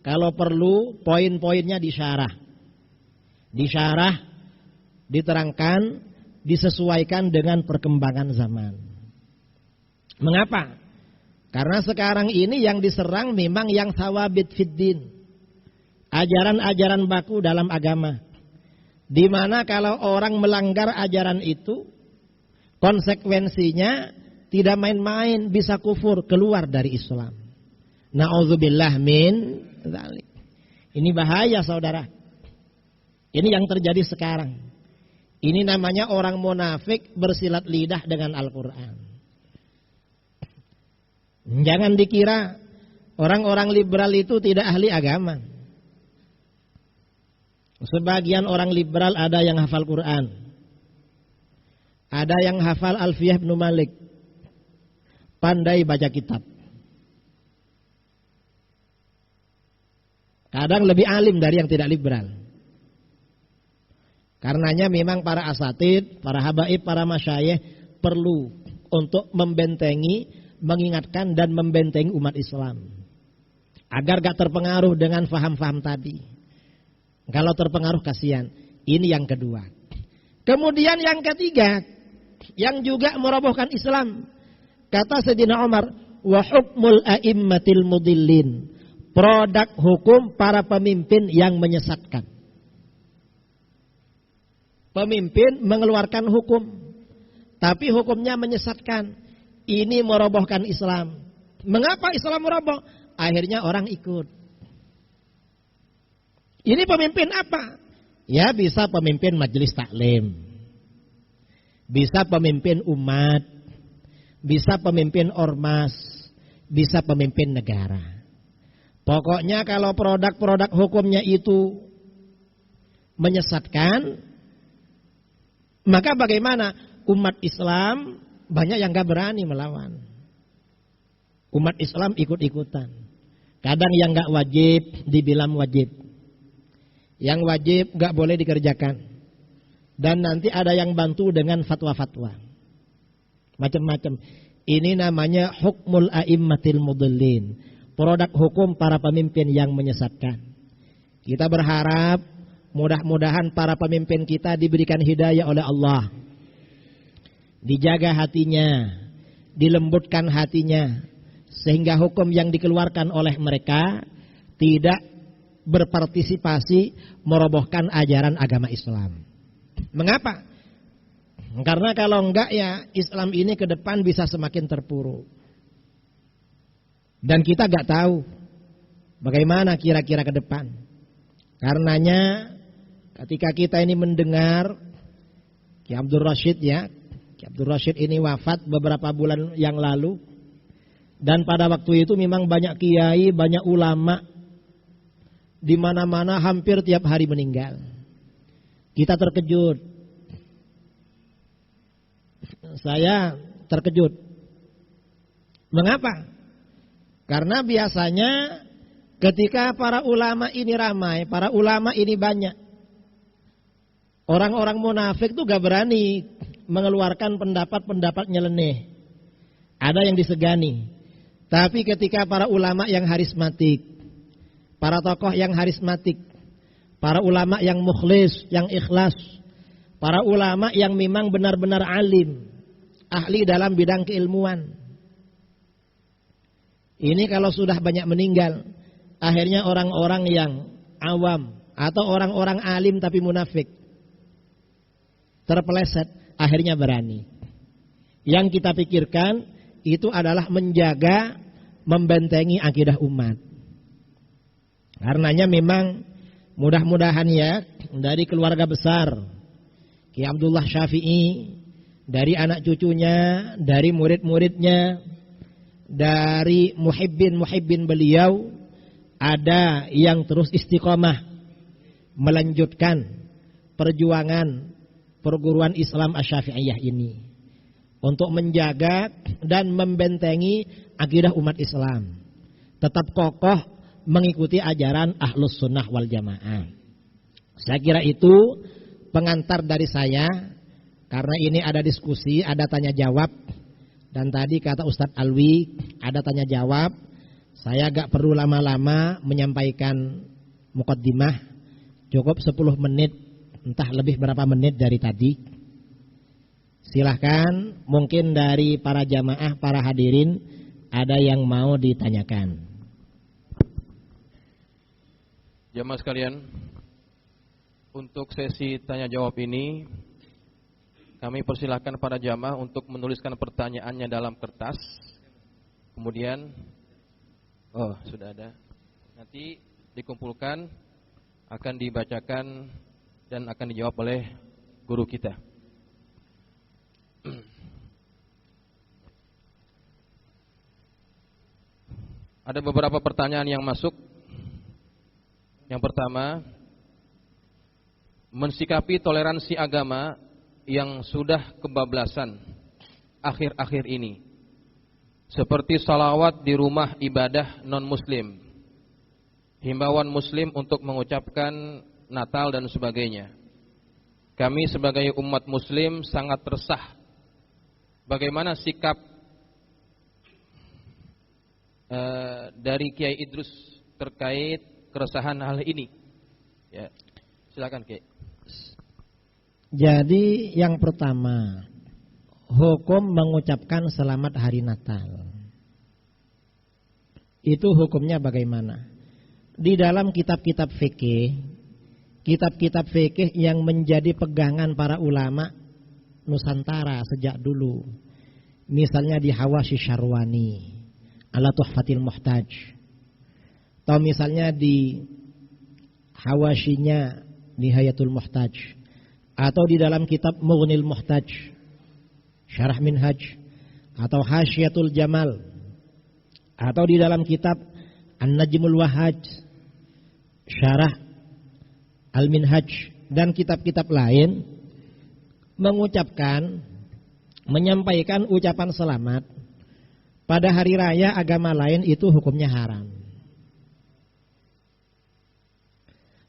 kalau perlu poin-poinnya disyarah. Disyarah, diterangkan, disesuaikan dengan perkembangan zaman. Mengapa? Karena sekarang ini yang diserang memang yang thawabit fiddin. Ajaran-ajaran baku dalam agama. Di mana kalau orang melanggar ajaran itu, konsekuensinya tidak main-main, bisa kufur, keluar dari Islam. Na'udzubillah min dzalik. Ini bahaya saudara. Ini yang terjadi sekarang. Ini namanya orang munafik bersilat lidah dengan Al-Quran. Jangan dikira orang-orang liberal itu tidak ahli agama. Sebagian orang liberal ada yang hafal Quran. Ada yang hafal Alfiyah bin Malik. Pandai baca kitab. Kadang lebih alim dari yang tidak liberal. Karenanya memang para asatid, para habaib, para masyayikh perlu untuk membentengi, mengingatkan dan membentengi umat Islam. Agar gak terpengaruh dengan faham-faham tadi. Kalau terpengaruh kasihan. Ini yang kedua. Kemudian yang ketiga, yang juga merobohkan Islam. Kata Sayyidina Umar, wa hukmul a'immatil mudillin. Produk hukum para pemimpin yang menyesatkan. Pemimpin mengeluarkan hukum, tapi hukumnya menyesatkan. Ini merobohkan Islam. Mengapa Islam meroboh? Akhirnya orang ikut. Ini pemimpin apa? Ya bisa pemimpin majelis taklim. Bisa pemimpin umat. Bisa pemimpin ormas. Bisa pemimpin negara. Pokoknya kalau produk-produk hukumnya itu menyesatkan, maka bagaimana? Umat Islam banyak yang gak berani melawan. Umat Islam ikut-ikutan. Kadang yang gak wajib dibilang wajib. Yang wajib gak boleh dikerjakan. Dan nanti ada yang bantu dengan fatwa-fatwa. Macam-macam. Ini namanya hukmul a'immatil mudallin. Produk hukum para pemimpin yang menyesatkan. Kita berharap mudah-mudahan para pemimpin kita diberikan hidayah oleh Allah. Dijaga hatinya, dilembutkan hatinya, sehingga hukum yang dikeluarkan oleh mereka tidak berpartisipasi merobohkan ajaran agama Islam. Mengapa? Karena kalau enggak ya Islam ini ke depan bisa semakin terpuruk. Dan kita gak tahu bagaimana kira-kira ke depan. Karenanya ketika kita ini mendengar Ki Abdul Rashid ya, Ki Abdul Rashid ini wafat beberapa bulan yang lalu. Dan pada waktu itu memang banyak kiai, banyak ulama di mana-mana hampir tiap hari meninggal. Kita terkejut. Saya terkejut. Mengapa? Karena biasanya ketika para ulama ini ramai, para ulama ini banyak, orang-orang munafik tuh gak berani mengeluarkan pendapat-pendapat nyeleneh. Ada yang disegani. Tapi ketika para ulama yang harismatik, para tokoh yang harismatik, para ulama yang mukhlis, yang ikhlas, para ulama yang memang benar-benar alim, ahli dalam bidang keilmuan. Ini kalau sudah banyak meninggal, akhirnya orang-orang yang awam atau orang-orang alim tapi munafik terpeleset, akhirnya berani. Yang kita pikirkan itu adalah menjaga, membentengi akidah umat. Karenanya memang mudah-mudahan ya dari keluarga besar Ki Abdullah Syafi'i, dari anak cucunya, dari murid-muridnya, dari muhibbin beliau, ada yang terus istiqomah melanjutkan perjuangan perguruan Islam Asy-Syafi'iyah ini untuk menjaga dan membentengi akidah umat Islam, tetap kokoh mengikuti ajaran Ahlus Sunnah wal Jamaah. Saya kira itu pengantar dari saya, karena ini ada diskusi, ada tanya jawab. Dan tadi kata Ustadz Alwi ada tanya jawab. Saya gak perlu lama-lama menyampaikan muqaddimah. Cukup 10 menit, entah lebih berapa menit dari tadi. Silahkan, mungkin dari para jamaah, para hadirin ada yang mau ditanyakan. Jamaah sekalian, untuk sesi tanya jawab ini kami persilahkan para jamaah untuk menuliskan pertanyaannya dalam kertas. Kemudian, sudah ada. Nanti dikumpulkan, akan dibacakan dan akan dijawab oleh guru kita. Ada beberapa pertanyaan yang masuk. Yang pertama, mensikapi toleransi agama yang sudah kebablasan akhir-akhir ini, seperti salawat di rumah ibadah non-muslim, himbauan muslim untuk mengucapkan Natal dan sebagainya. Kami sebagai umat muslim sangat resah. Bagaimana sikap dari Kiai Idrus terkait keresahan hal ini? Ya, silakan Kiai. Jadi yang pertama, hukum mengucapkan selamat hari Natal. Itu hukumnya bagaimana? Di dalam kitab-kitab fikih yang menjadi pegangan para ulama Nusantara sejak dulu. Misalnya di Hawashi Syarwani, Ala Tuhfatil Muhtaj. Atau misalnya di Hawashinya Nihayatul Muhtaj. Atau di dalam kitab Mughnil Muhtaj, Syarah Minhaj, atau Hasyiatul Jamal, atau di dalam kitab An-Najmul Wahaj, Syarah Al-Minhaj, dan kitab-kitab lain mengucapkan, menyampaikan ucapan selamat pada hari raya agama lain itu hukumnya haram.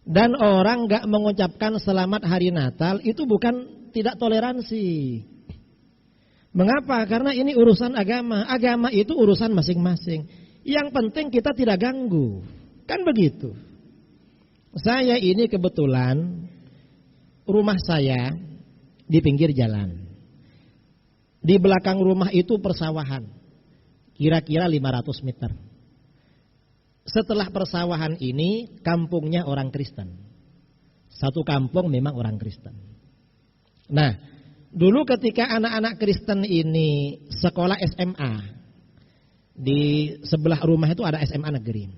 Dan orang gak mengucapkan selamat hari Natal itu bukan tidak toleransi. Mengapa? Karena ini urusan agama. Agama itu urusan masing-masing. Yang penting kita tidak ganggu. Kan begitu. Saya ini kebetulan rumah saya di pinggir jalan. Di belakang rumah itu persawahan. Kira-kira 500 meter. Setelah persawahan ini, kampungnya orang Kristen. Satu kampung memang orang Kristen. Nah, dulu ketika anak-anak Kristen ini sekolah SMA, di sebelah rumah itu ada SMA negeri.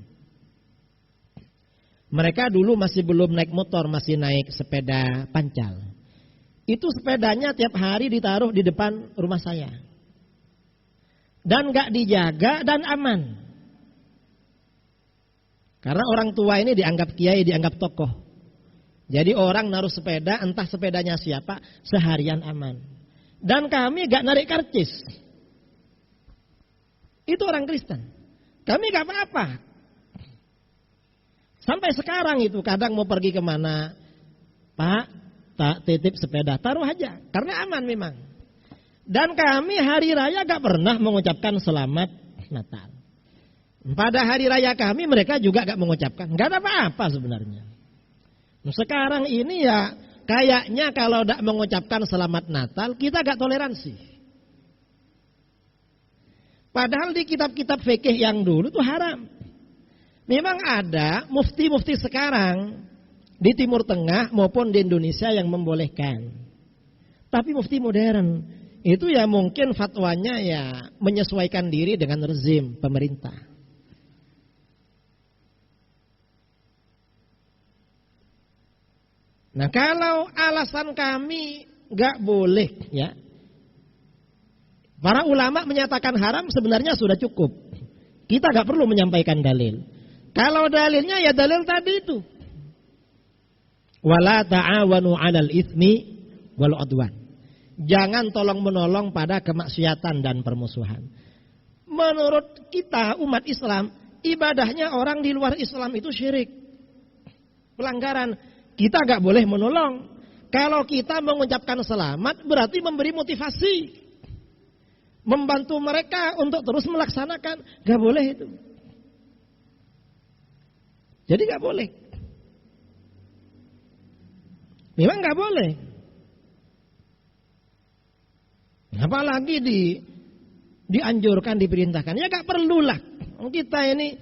Mereka dulu masih belum naik motor, masih naik sepeda pancal. Itu sepedanya tiap hari ditaruh di depan rumah saya. Dan gak dijaga dan aman. Karena orang tua ini dianggap kiai, dianggap tokoh. Jadi orang naruh sepeda, entah sepedanya siapa, seharian aman. Dan kami gak narik karcis. Itu orang Kristen. Kami gak apa-apa. Sampai sekarang itu kadang mau pergi kemana, Pak, tak titip sepeda, taruh aja. Karena aman memang. Dan kami hari raya gak pernah mengucapkan selamat Natal. Pada hari raya kami mereka juga gak mengucapkan. Gak ada apa-apa sebenarnya. Sekarang ini ya kayaknya kalau gak mengucapkan selamat Natal kita gak toleransi. Padahal di kitab-kitab fikih yang dulu itu haram. Memang ada mufti-mufti sekarang di Timur Tengah maupun di Indonesia yang membolehkan. Tapi mufti modern itu ya mungkin fatwanya ya menyesuaikan diri dengan rezim pemerintah. Nah kalau alasan kami gak boleh ya. Para ulama menyatakan haram sebenarnya sudah cukup. Kita gak perlu menyampaikan dalil. Kalau dalilnya ya dalil tadi itu. Wala ta'awanu 'alal itsmi wal 'udwan. Jangan tolong menolong pada kemaksiatan dan permusuhan. Menurut kita umat Islam, ibadahnya orang di luar Islam itu syirik. Pelanggaran. Kita gak boleh menolong. Kalau kita mengucapkan selamat berarti memberi motivasi. Membantu mereka untuk terus melaksanakan. Gak boleh itu. Jadi gak boleh. Memang gak boleh. Apalagi dianjurkan, diperintahkan. Ya gak perlulah. Kita ini,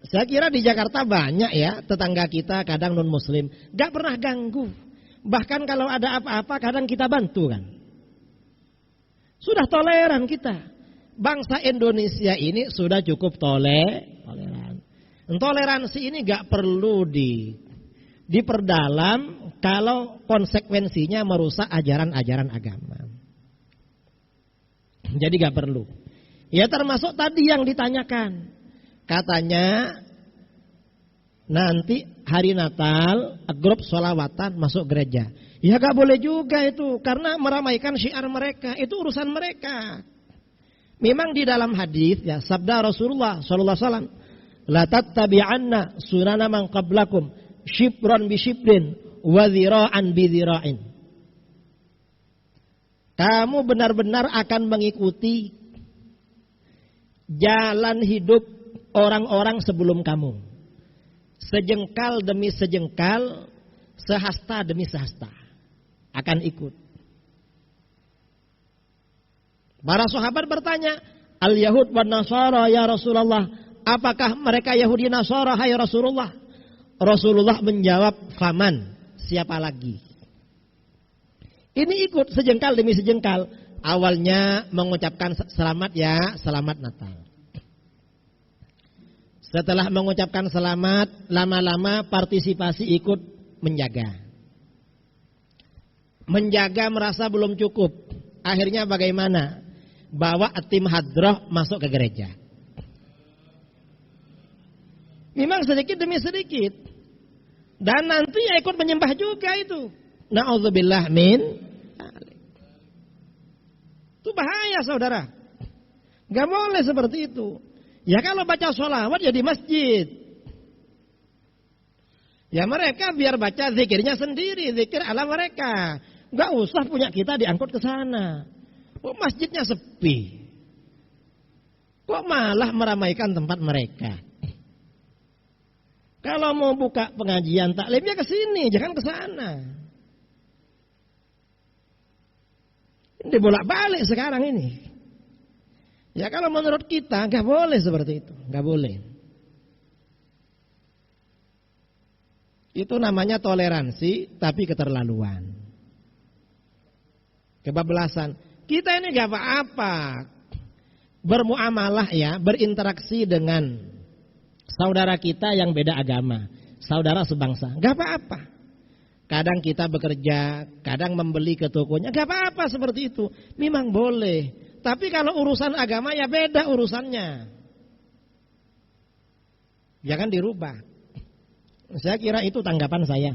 saya kira di Jakarta banyak ya tetangga kita kadang non muslim. Gak pernah ganggu. Bahkan kalau ada apa-apa kadang kita bantu kan. Sudah toleran kita. Bangsa Indonesia ini sudah cukup toleran. Toleransi ini gak perlu diperdalam kalau konsekuensinya merusak ajaran-ajaran agama. Jadi gak perlu. Ya termasuk tadi yang ditanyakan. Katanya nanti hari Natal grup sholawatan masuk gereja. Ya gak boleh juga itu. Karena meramaikan syiar mereka. Itu urusan mereka. Memang di dalam hadis ya sabda Rasulullah SAW. La tattabi'anna sunana man qablakum. Shibran bi shibrin. Wa dhira'an bi dhira'in. Kamu benar-benar akan mengikuti jalan hidup orang-orang sebelum kamu. Sejengkal demi sejengkal. Sehasta demi sehasta. Akan ikut. Para sahabat bertanya, Al-Yahud wa Nasara ya Rasulullah, apakah mereka Yahudi Nasara hai Rasulullah? Rasulullah menjawab, faman, siapa lagi? Ini ikut sejengkal demi sejengkal. Awalnya mengucapkan selamat ya, selamat Natal. Setelah mengucapkan selamat, lama-lama partisipasi ikut menjaga. Menjaga merasa belum cukup. Akhirnya bagaimana? Bawa tim hadroh masuk ke gereja. Memang sedikit demi sedikit. Dan nanti ya ikut menyembah juga itu. Na'udzubillah min. Itu bahaya saudara. Gak boleh seperti itu. Ya kalau baca sholawat ya di masjid. Ya mereka biar baca zikirnya sendiri. Zikir ala mereka. Gak usah punya kita diangkut ke sana. Kok masjidnya sepi? Kok malah meramaikan tempat mereka? Kalau mau buka pengajian taklimnya ke sini, jangan ke sana. Ini bolak-balik sekarang ini. Ya kalau menurut kita gak boleh seperti itu, gak boleh. Itu namanya toleransi tapi keterlaluan. Kebablasan. Kita ini gak apa-apa bermuamalah ya, berinteraksi dengan saudara kita yang beda agama, saudara sebangsa. Gak apa-apa. Kadang kita bekerja, kadang membeli ke tokonya, gak apa-apa seperti itu. Memang boleh. Tapi kalau urusan agama ya beda urusannya. Jangan dirubah. Saya kira itu tanggapan saya.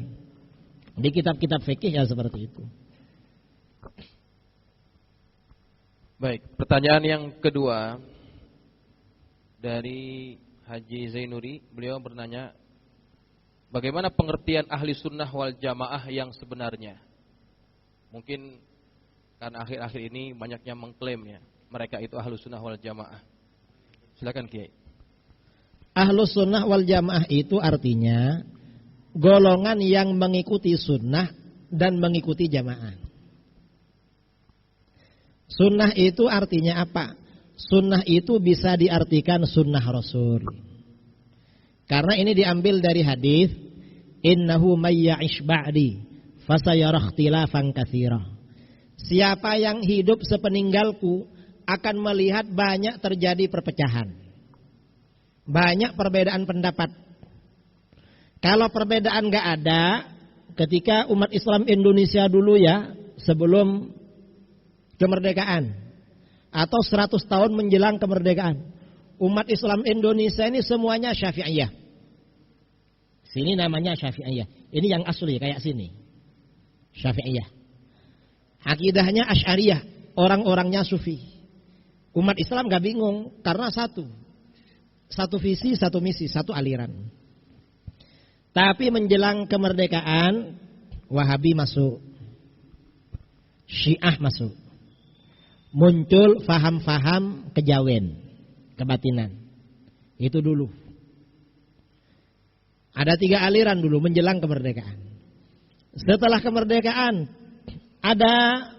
Di kitab-kitab fikih ya seperti itu. Baik, pertanyaan yang kedua. dari Haji Zainuri. Beliau bertanya, bagaimana pengertian ahli sunnah wal jamaah yang sebenarnya? Mungkin karena akhir-akhir ini banyaknya mengklaim ya, mereka itu ahli sunnah wal jamaah. Silakan Kiai. Ahlu sunnah wal jamaah itu artinya golongan yang mengikuti sunnah dan mengikuti jamaah. Sunnah itu artinya apa? Sunnah itu bisa diartikan sunnah Rasul. Karena ini diambil dari hadis, innahu may ya'ish ba'di fasayara ikhtilafan katsira. Siapa yang hidup sepeninggalku akan melihat banyak terjadi perpecahan. Banyak perbedaan pendapat. Kalau perbedaan enggak ada, ketika umat Islam Indonesia dulu ya, sebelum kemerdekaan atau 100 tahun menjelang kemerdekaan, umat Islam Indonesia ini semuanya Syafi'iyah. Sini namanya Syafi'iyah. Ini yang asli kayak sini. Syafi'iyah. Akidahnya Asy'ariyah, orang-orangnya Sufi. Umat Islam gak bingung karena satu visi, satu misi, satu aliran. Tapi menjelang kemerdekaan, Wahabi masuk, Syiah masuk. Muncul faham-faham kejawen, kebatinan. Itu dulu. Ada 3 aliran dulu menjelang kemerdekaan. Setelah kemerdekaan ada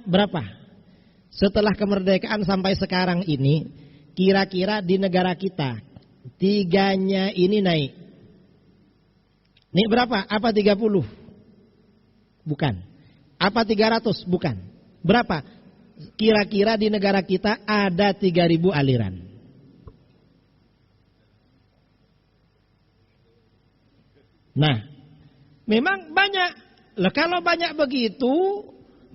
berapa? Setelah kemerdekaan sampai sekarang ini, kira-kira di negara kita 3-nya ini naik. Naik berapa? Apa 30? Bukan. Apa 300? Bukan. Berapa? Kira-kira di negara kita ada 3.000 aliran. Nah, memang banyak. Lah kalau banyak begitu,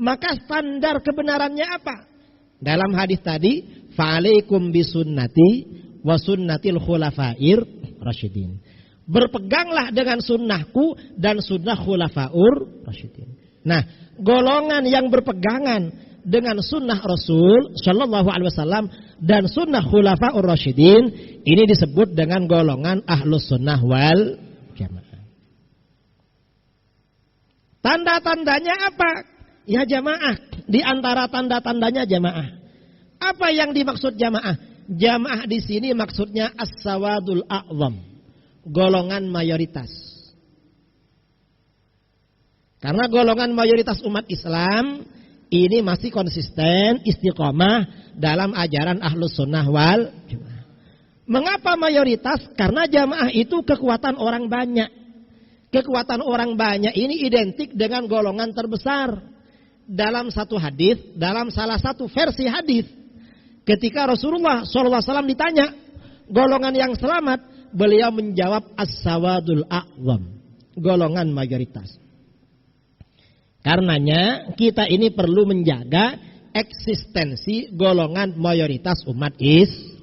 maka standar kebenarannya apa? Dalam hadis tadi, fa'alaikum bisunnati wa sunnatil khulafair rasyidin. Berpeganglah dengan sunnahku dan sunnah khulafaur rasyidin. Nah, golongan yang berpegangan dengan sunnah Rasul Shallallahu Alaihi Wasallam dan sunnah khulafaur rasyidin, ini disebut dengan golongan ahlus sunnah wal jamaah. Tanda-tandanya apa? Ya jamaah. Di antara tanda-tandanya jamaah. Apa yang dimaksud jamaah? Jamaah di sini maksudnya as-sawadul a'zam, golongan mayoritas. Karena golongan mayoritas umat Islam ini masih konsisten, istiqomah dalam ajaran ahlus sunnah wal jamaah. Mengapa mayoritas? Karena jamaah itu kekuatan orang banyak. Kekuatan orang banyak ini identik dengan golongan terbesar. Dalam satu hadis, dalam salah satu versi hadis, ketika Rasulullah SAW ditanya golongan yang selamat, beliau menjawab as-sawadul a'zam, golongan mayoritas. Karenanya kita ini perlu menjaga eksistensi golongan mayoritas umat Islam,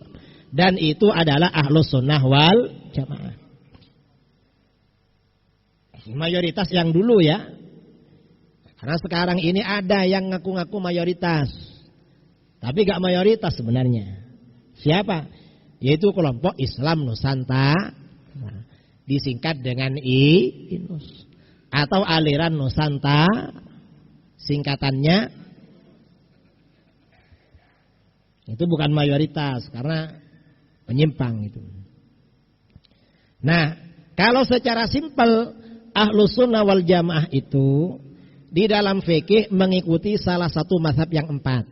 dan itu adalah ahlus sunnah wal jamaah. Mayoritas yang dulu ya, karena sekarang ini ada yang ngaku-ngaku mayoritas, tapi gak mayoritas sebenarnya. Siapa? Yaitu kelompok Islam Nusantara, disingkat dengan INUS. Atau aliran Nusantara, singkatannya itu bukan mayoritas karena penyimpang itu. Nah, kalau secara simpel ahlus sunnah wal jamaah itu di dalam fikih mengikuti salah satu mazhab yang 4.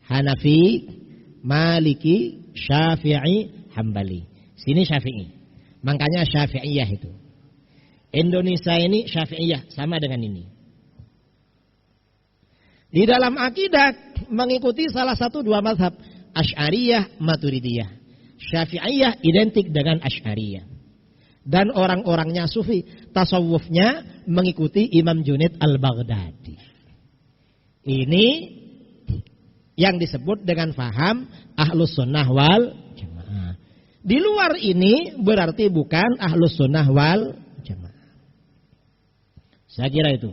Hanafi, Maliki, Syafi'i, Hambali. Sini Syafi'i. Makanya Syafi'iyah itu. Indonesia ini Syafi'iyah, sama dengan ini. Di dalam akidah mengikuti salah satu 2 mazhab, Asy'ariyah, Maturidiyah. Syafi'iyah identik dengan Asy'ariyah. Dan orang-orangnya Sufi, tasawufnya mengikuti Imam Junaid al-Baghdadi. Ini yang disebut dengan faham ahlus sunnah wal jamaah. Di luar ini berarti bukan ahlus sunnah wal jamaah. Saya kira itu.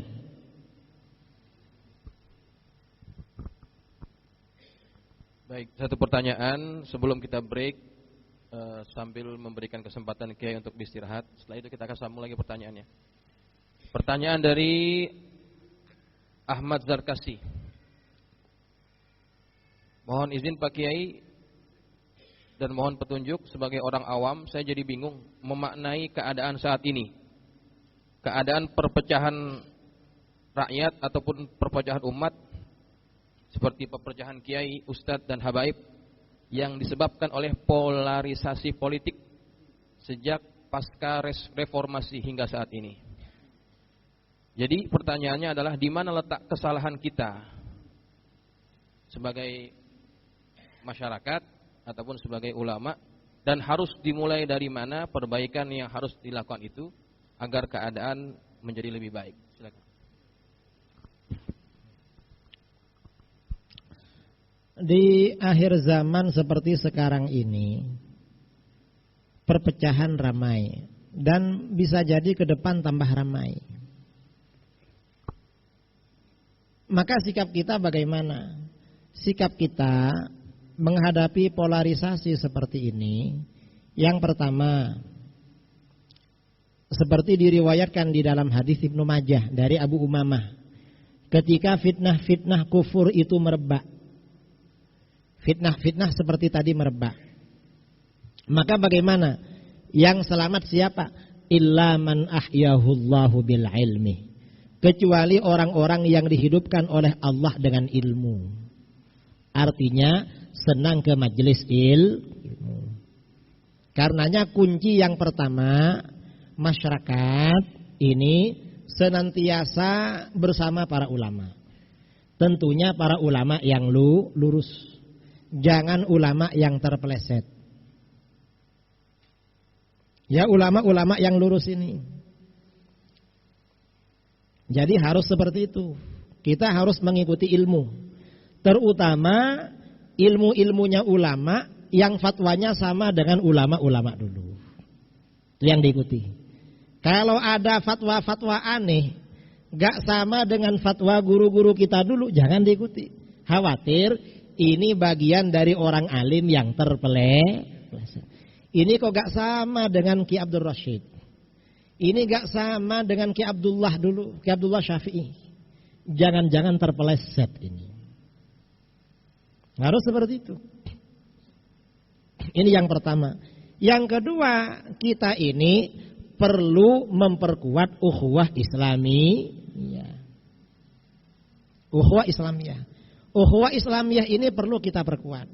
Baik, satu pertanyaan sebelum kita break. sambil memberikan kesempatan Kiai untuk beristirahat. Setelah itu kita akan sambung lagi pertanyaannya. Pertanyaan dari Ahmad Zarkasi. Mohon izin Pak Kiai dan mohon petunjuk sebagai orang awam, saya jadi bingung memaknai keadaan saat ini. Keadaan perpecahan rakyat ataupun perpecahan umat seperti perpecahan kiai, ustadz dan habaib yang disebabkan oleh polarisasi politik sejak pasca reformasi hingga saat ini. Jadi pertanyaannya adalah di mana letak kesalahan kita sebagai masyarakat ataupun sebagai ulama, dan harus dimulai dari mana perbaikan yang harus dilakukan itu agar keadaan menjadi lebih baik. Silakan. Di akhir zaman seperti sekarang ini, perpecahan ramai dan bisa jadi ke depan tambah ramai. Maka sikap kita bagaimana? Sikap kita menghadapi polarisasi seperti ini, yang pertama, seperti diriwayatkan di dalam hadis Ibnu Majah dari Abu Umamah, ketika fitnah-fitnah kufur itu merebak, fitnah-fitnah seperti tadi merebak, maka bagaimana? Yang selamat siapa? Illa man ahyahullahu bil ilmi, kecuali orang-orang yang dihidupkan oleh Allah dengan ilmu. Artinya senang ke majelis ilmu. Karenanya kunci yang pertama, masyarakat ini senantiasa bersama para ulama. Tentunya para ulama yang lurus, jangan ulama yang terpeleset. Ya, ulama-ulama yang lurus ini. Jadi harus seperti itu. Kita harus mengikuti ilmu. Terutama ilmu-ilmunya ulama yang fatwanya sama dengan ulama-ulama dulu. Itu yang diikuti. Kalau ada fatwa-fatwa aneh, gak sama dengan fatwa guru-guru kita dulu, jangan diikuti. Khawatir ini bagian dari orang alim yang terpeleset. Ini kok gak sama dengan Ki Abdul Rashid. Ini gak sama dengan Ki Abdullah dulu, Ki Abdullah Syafi'i. Jangan-jangan terpeleset ini. Harus seperti itu. Ini yang pertama. Yang kedua, kita ini perlu memperkuat ukhuwah Islamiyah. Ukhuwah Islamiyah. Ukhuwah Islamiyah ini perlu kita perkuat.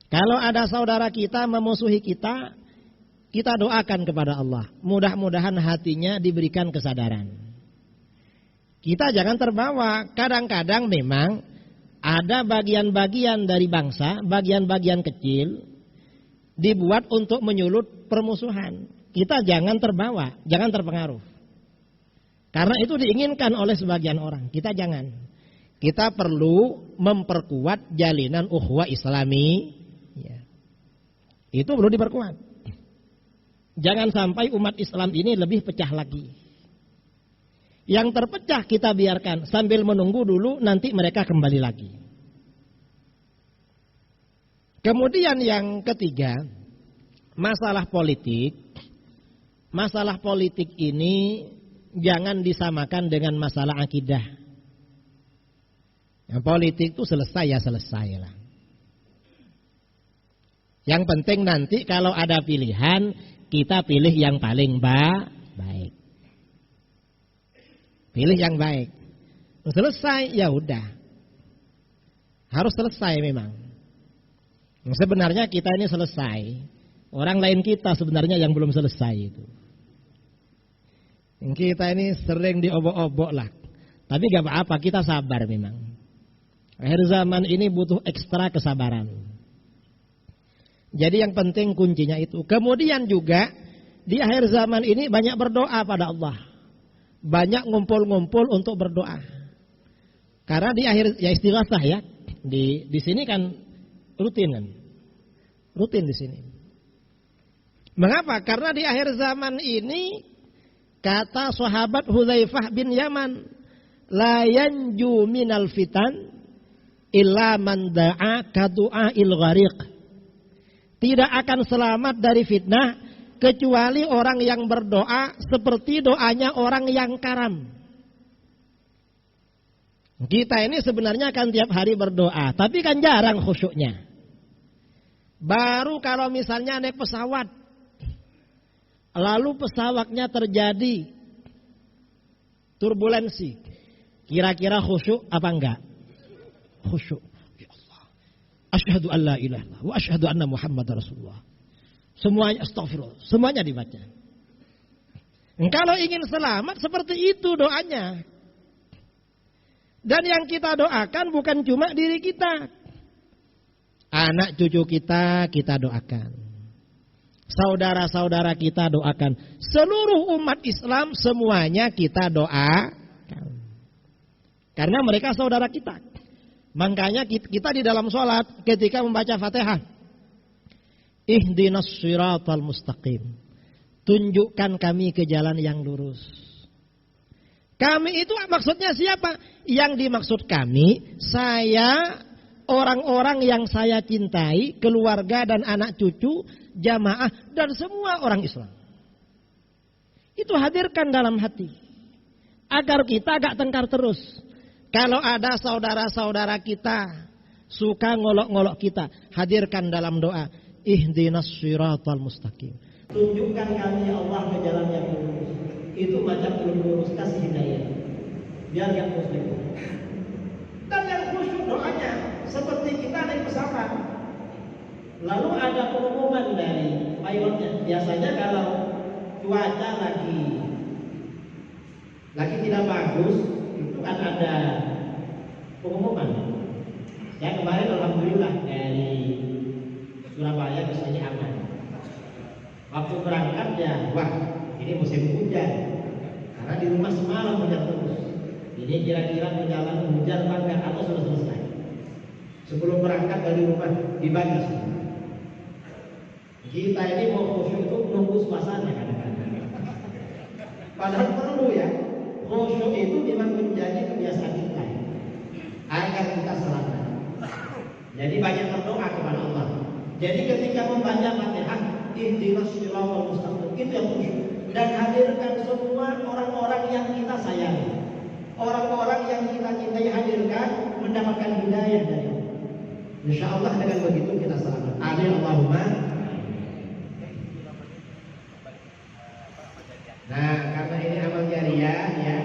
Kalau ada saudara kita memusuhi kita, kita doakan kepada Allah. Mudah-mudahan hatinya diberikan kesadaran. Kita jangan terbawa. Kadang-kadang memang ada bagian-bagian dari bangsa, bagian-bagian kecil dibuat untuk menyulut permusuhan. Kita jangan terbawa, jangan terpengaruh. Karena itu diinginkan oleh sebagian orang. Kita jangan. Kita perlu memperkuat jalinan ukhuwah Islami. Ya. Itu perlu diperkuat. Jangan sampai umat Islam ini lebih pecah lagi. Yang terpecah kita biarkan sambil menunggu dulu nanti mereka kembali lagi. Kemudian yang ketiga, masalah politik. Masalah politik ini jangan disamakan dengan masalah akidah. Yang politik itu selesai ya selesai lah. Yang penting nanti kalau ada pilihan, kita pilih yang paling baik. Pilih yang baik. Selesai ya udah. Harus selesai memang. Sebenarnya kita ini selesai. Orang lain kita sebenarnya yang belum selesai itu. Kita ini sering diobok-obok lah. Tapi gak apa-apa, kita sabar memang. Akhir zaman ini butuh ekstra kesabaran. Jadi yang penting kuncinya itu. Kemudian juga di akhir zaman ini banyak berdoa pada Allah. Banyak ngumpul-ngumpul untuk berdoa. Karena di akhir ya istighatsah ya. Di sini kan rutin kan. Rutin di sini. Mengapa? Karena di akhir zaman ini kata sahabat Hudzaifah bin Yaman, la yanju minal fitan illa man da'a ka du'ail ghariq. tidak akan selamat dari fitnah kecuali orang yang berdoa seperti doanya orang yang karam. Kita ini sebenarnya kan tiap hari berdoa, tapi kan jarang khusyuknya. Baru kalau misalnya naik pesawat, lalu pesawatnya terjadi turbulensi, kira-kira khusyuk apa enggak? Khusyuk. Ya Allah. Asyhadu an la ilaha illallah wa asyhadu anna Muhammadar Rasulullah. Semuanya astagfirullah, semuanya dibaca. Kalau ingin selamat seperti itu doanya. Dan yang kita doakan bukan cuma diri kita. Anak cucu kita doakan. Saudara-saudara kita doakan. Seluruh umat Islam semuanya kita doakan. Karena mereka saudara kita. Makanya kita di dalam sholat ketika membaca Fatihah. Ihdinas siratal mustaqim. Tunjukkan kami ke jalan yang lurus. Kami itu maksudnya siapa? Yang dimaksud kami, saya, orang-orang yang saya cintai, keluarga dan anak cucu, jamaah, dan semua orang Islam. Itu hadirkan dalam hati. Agar kita agak tengkar terus. Kalau ada saudara-saudara kita, suka ngolok-ngolok kita, hadirkan dalam doa. Ihdinas siratal mustaqim. Tunjukkan kami ya Allah ke jalan yang lurus. Itu macam lurus, kasih hidayah. Biar yang muslim. Dan yang khusyuk doanya seperti kita naik pesawat. Lalu ada pengumuman dari pilotnya. Biasanya kalau cuaca lagi tidak bagus, itu kan ada pengumuman. Saya kemarin alhamdulillah dari Surabaya ke sini aman. Waktu berangkat ya, wah ini musim hujan. Karena di rumah semalam hujan terus. Ini kira-kira perjalanan hujan sampai atau sudah selesai. Sebelum berangkat dari rumah dibagi. Kita ini mau khusyuk itu nunggu suasana kadang-kadang. Padahal perlu ya. Khusyuk itu memang menjadi kebiasaan kita agar kita selamat. Jadi banyak berdoa kepada Allah. Jadi ketika membaca Fatihah, ihdinas siratal mustaqim, itu yang khusyuk. Dan hadirkan semua orang-orang yang kita sayangi. Orang-orang yang kita cintai hadirkan, mendapatkan hidayah dari Allah. Insya Allah dengan begitu kita selamat. Amin Allahumma. Nah, karena ini amal jariah ya,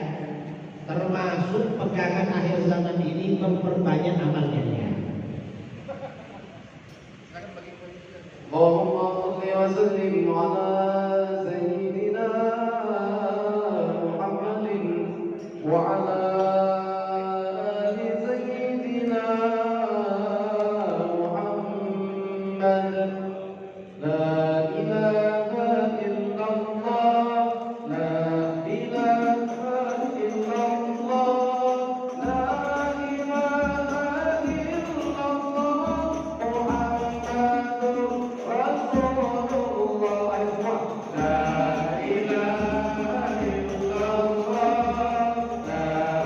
termasuk pegangan akhir zaman ini memperbanyak amal jariah. Allahumma shalli wa sallim ala sayyidina Muhammadin wa ala ali sayyidina Muhammad. La ilaha illallah, la ilaha illallah, la ilaha illallah, Muhammadur Rasulullah. La ilaha illallah, la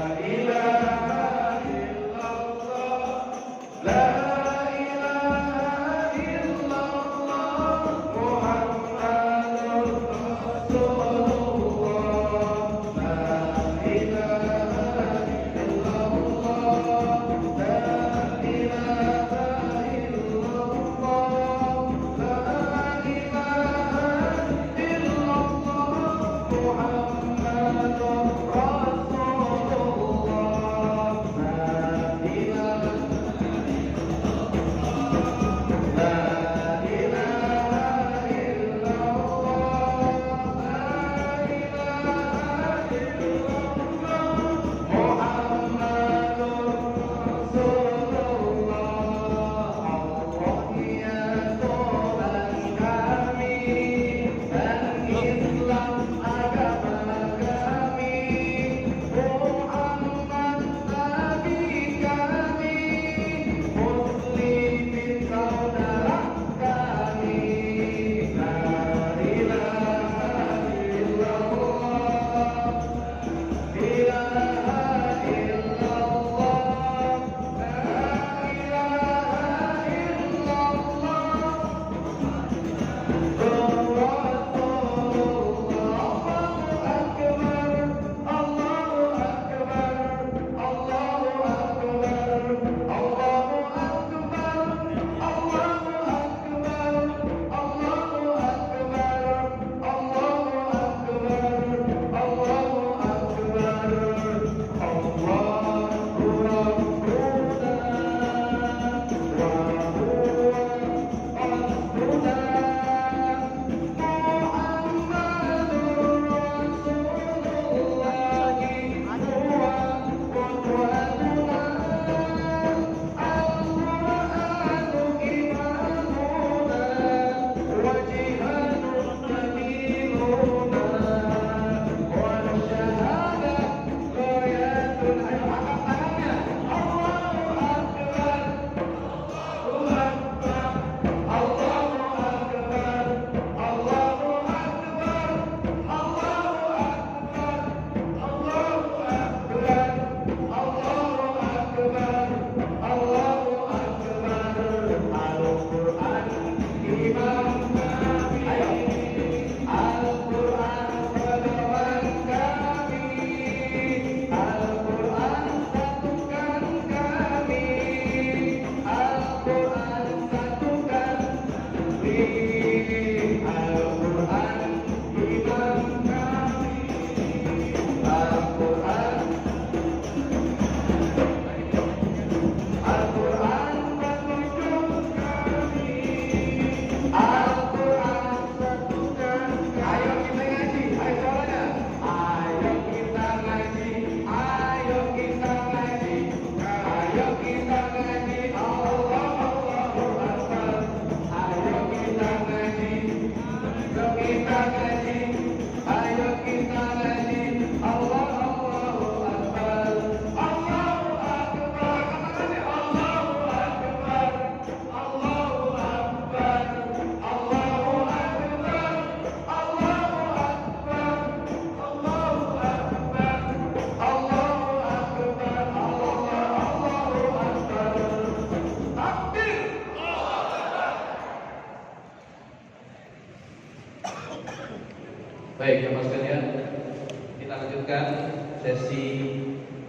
kita lanjutkan sesi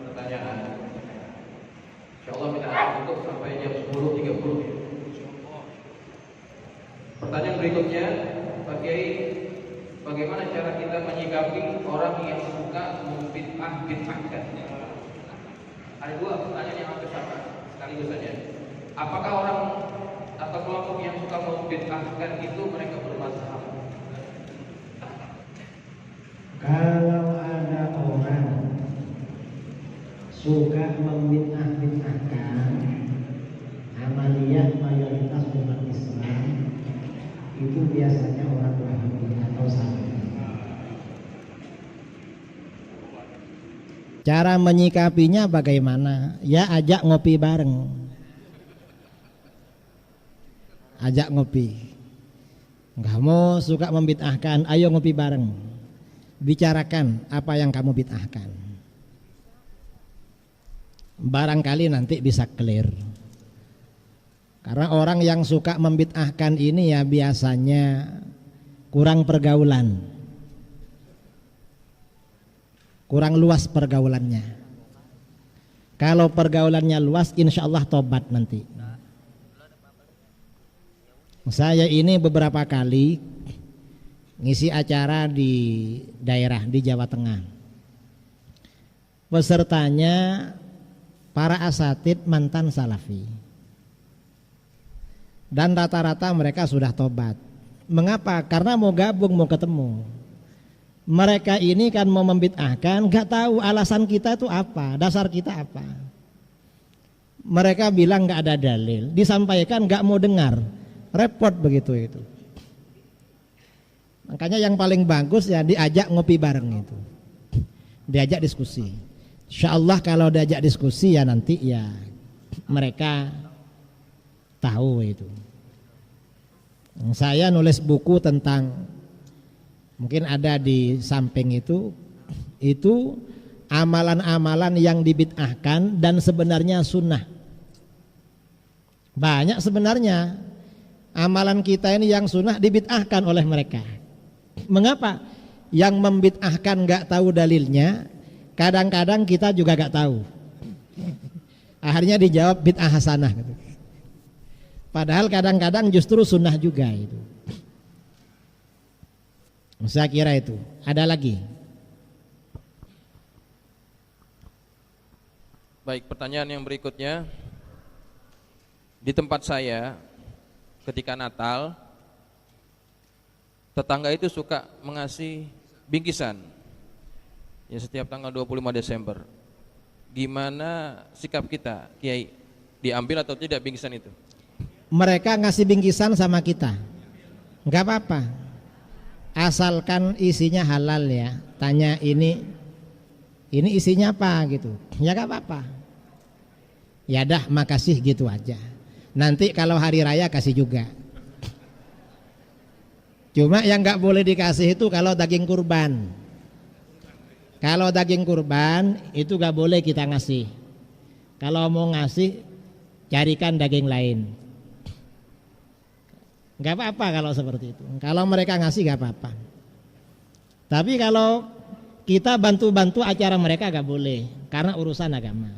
pertanyaan. Insyaallah kita akan tutup sampai jam 10.30. Pertanyaan berikutnya, Pak Kiai, bagaimana cara kita menyikapi orang yang suka membid'ah-bid'ahkan? Ada dua pertanyaan yang hampir sama sekaligus saja. Apakah orang atau kelompok yang suka membid'ahkan itu mereka bermasalah? Kalau ada orang suka membid'ah-bid'ahkan amaliyah mayoritas umat Islam, itu biasanya orang Wahabi atau Salafi. Cara menyikapinya bagaimana? Ya ajak ngopi bareng. Ajak ngopi. Kamu suka membid'ahkan, ayo ngopi bareng. Bicarakan apa yang kamu bid'ahkan. Barangkali nanti bisa clear. Karena orang yang suka membid'ahkan ini ya biasanya kurang pergaulan, kurang luas pergaulannya. Kalau pergaulannya luas, insya Allah tobat nanti. Saya ini beberapa kali ngisi acara di daerah di Jawa Tengah. Pesertanya para asatid mantan Salafi. Dan rata-rata mereka sudah tobat. Mengapa? Karena mau gabung, mau ketemu. Mereka ini kan mau membid'ahkan, gak tahu alasan kita itu apa, dasar kita apa. Mereka bilang gak ada dalil, disampaikan gak mau dengar, repot begitu itu. Makanya yang paling bagus ya diajak ngopi bareng itu, diajak diskusi. Insya Allah kalau diajak diskusi ya nanti ya mereka tahu itu. Saya nulis buku tentang, mungkin ada di samping itu amalan-amalan yang dibid'ahkan dan sebenarnya sunnah. Banyak sebenarnya amalan kita ini yang sunnah dibid'ahkan oleh mereka. Mengapa? Yang membid'ahkan gak tahu dalilnya, kadang-kadang kita juga gak tahu. Akhirnya dijawab bid'ah hasanah gitu. Padahal kadang-kadang justru sunnah juga itu. Saya kira itu. Ada lagi? Baik, pertanyaan yang berikutnya. Di tempat saya ketika Natal, tetangga itu suka mengasih bingkisan ya setiap tanggal 25 Desember. Gimana sikap kita, Kiai? Diambil atau tidak bingkisan itu? Mereka ngasih bingkisan sama kita, nggak apa-apa, asalkan isinya halal ya. Tanya ini isinya apa gitu, ya nggak apa-apa. Ya dah, makasih gitu aja. Nanti kalau hari raya kasih juga. Cuma yang nggak boleh dikasih itu kalau daging kurban. Kalau daging kurban itu nggak boleh kita ngasih. Kalau mau ngasih, carikan daging lain. Gak apa-apa kalau seperti itu. Kalau mereka ngasih gak apa-apa. Tapi kalau kita bantu-bantu acara mereka gak boleh, karena urusan agama.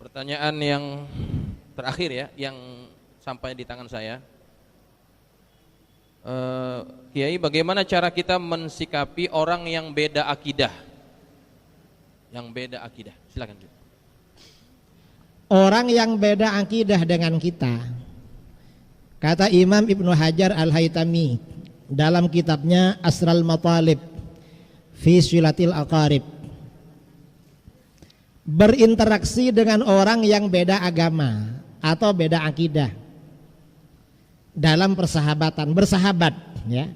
Pertanyaan yang terakhir ya, yang sampai di tangan saya. Kiai, bagaimana cara kita mensikapi orang yang beda akidah? Yang beda akidah, silakan. Orang yang beda akidah dengan kita, kata Imam Ibnu Hajar Al-Haytami dalam kitabnya Asral Matalib fi Silatil Aqarib, berinteraksi dengan orang yang beda agama atau beda akidah dalam persahabatan, bersahabat ya,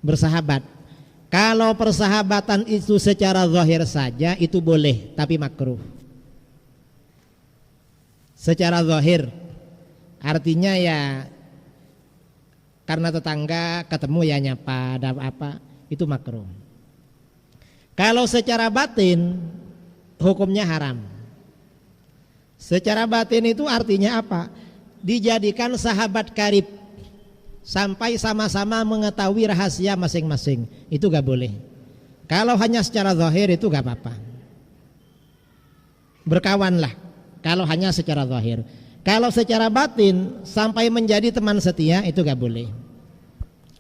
bersahabat. Kalau persahabatan itu secara zahir saja itu boleh, tapi makruh. Secara zahir artinya ya karena tetangga ketemu ya nyapa, ada apa, itu makruh. Kalau secara batin hukumnya haram. Secara batin itu artinya apa? Dijadikan sahabat karib. sampai sama-sama mengetahui rahasia masing-masing. Itu gak boleh. Kalau hanya secara zahir itu gak apa-apa. Berkawanlah kalau hanya secara zahir. Kalau secara batin sampai menjadi teman setia itu gak boleh.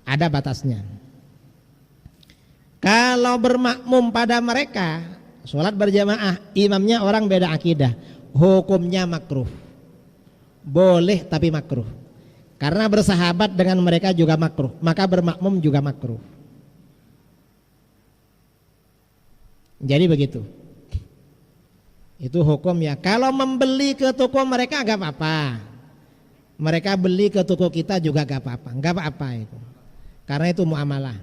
Ada batasnya. Kalau bermakmum pada mereka, sholat berjamaah, imamnya orang beda akidah, hukumnya makruh. Boleh tapi makruh. Karena bersahabat dengan mereka juga makruh, maka bermakmum juga makruh. Jadi begitu. Itu hukumnya. Kalau membeli ke toko mereka gak apa-apa. Mereka beli ke toko kita juga gak apa-apa. Gak apa-apa itu. Karena itu muamalah.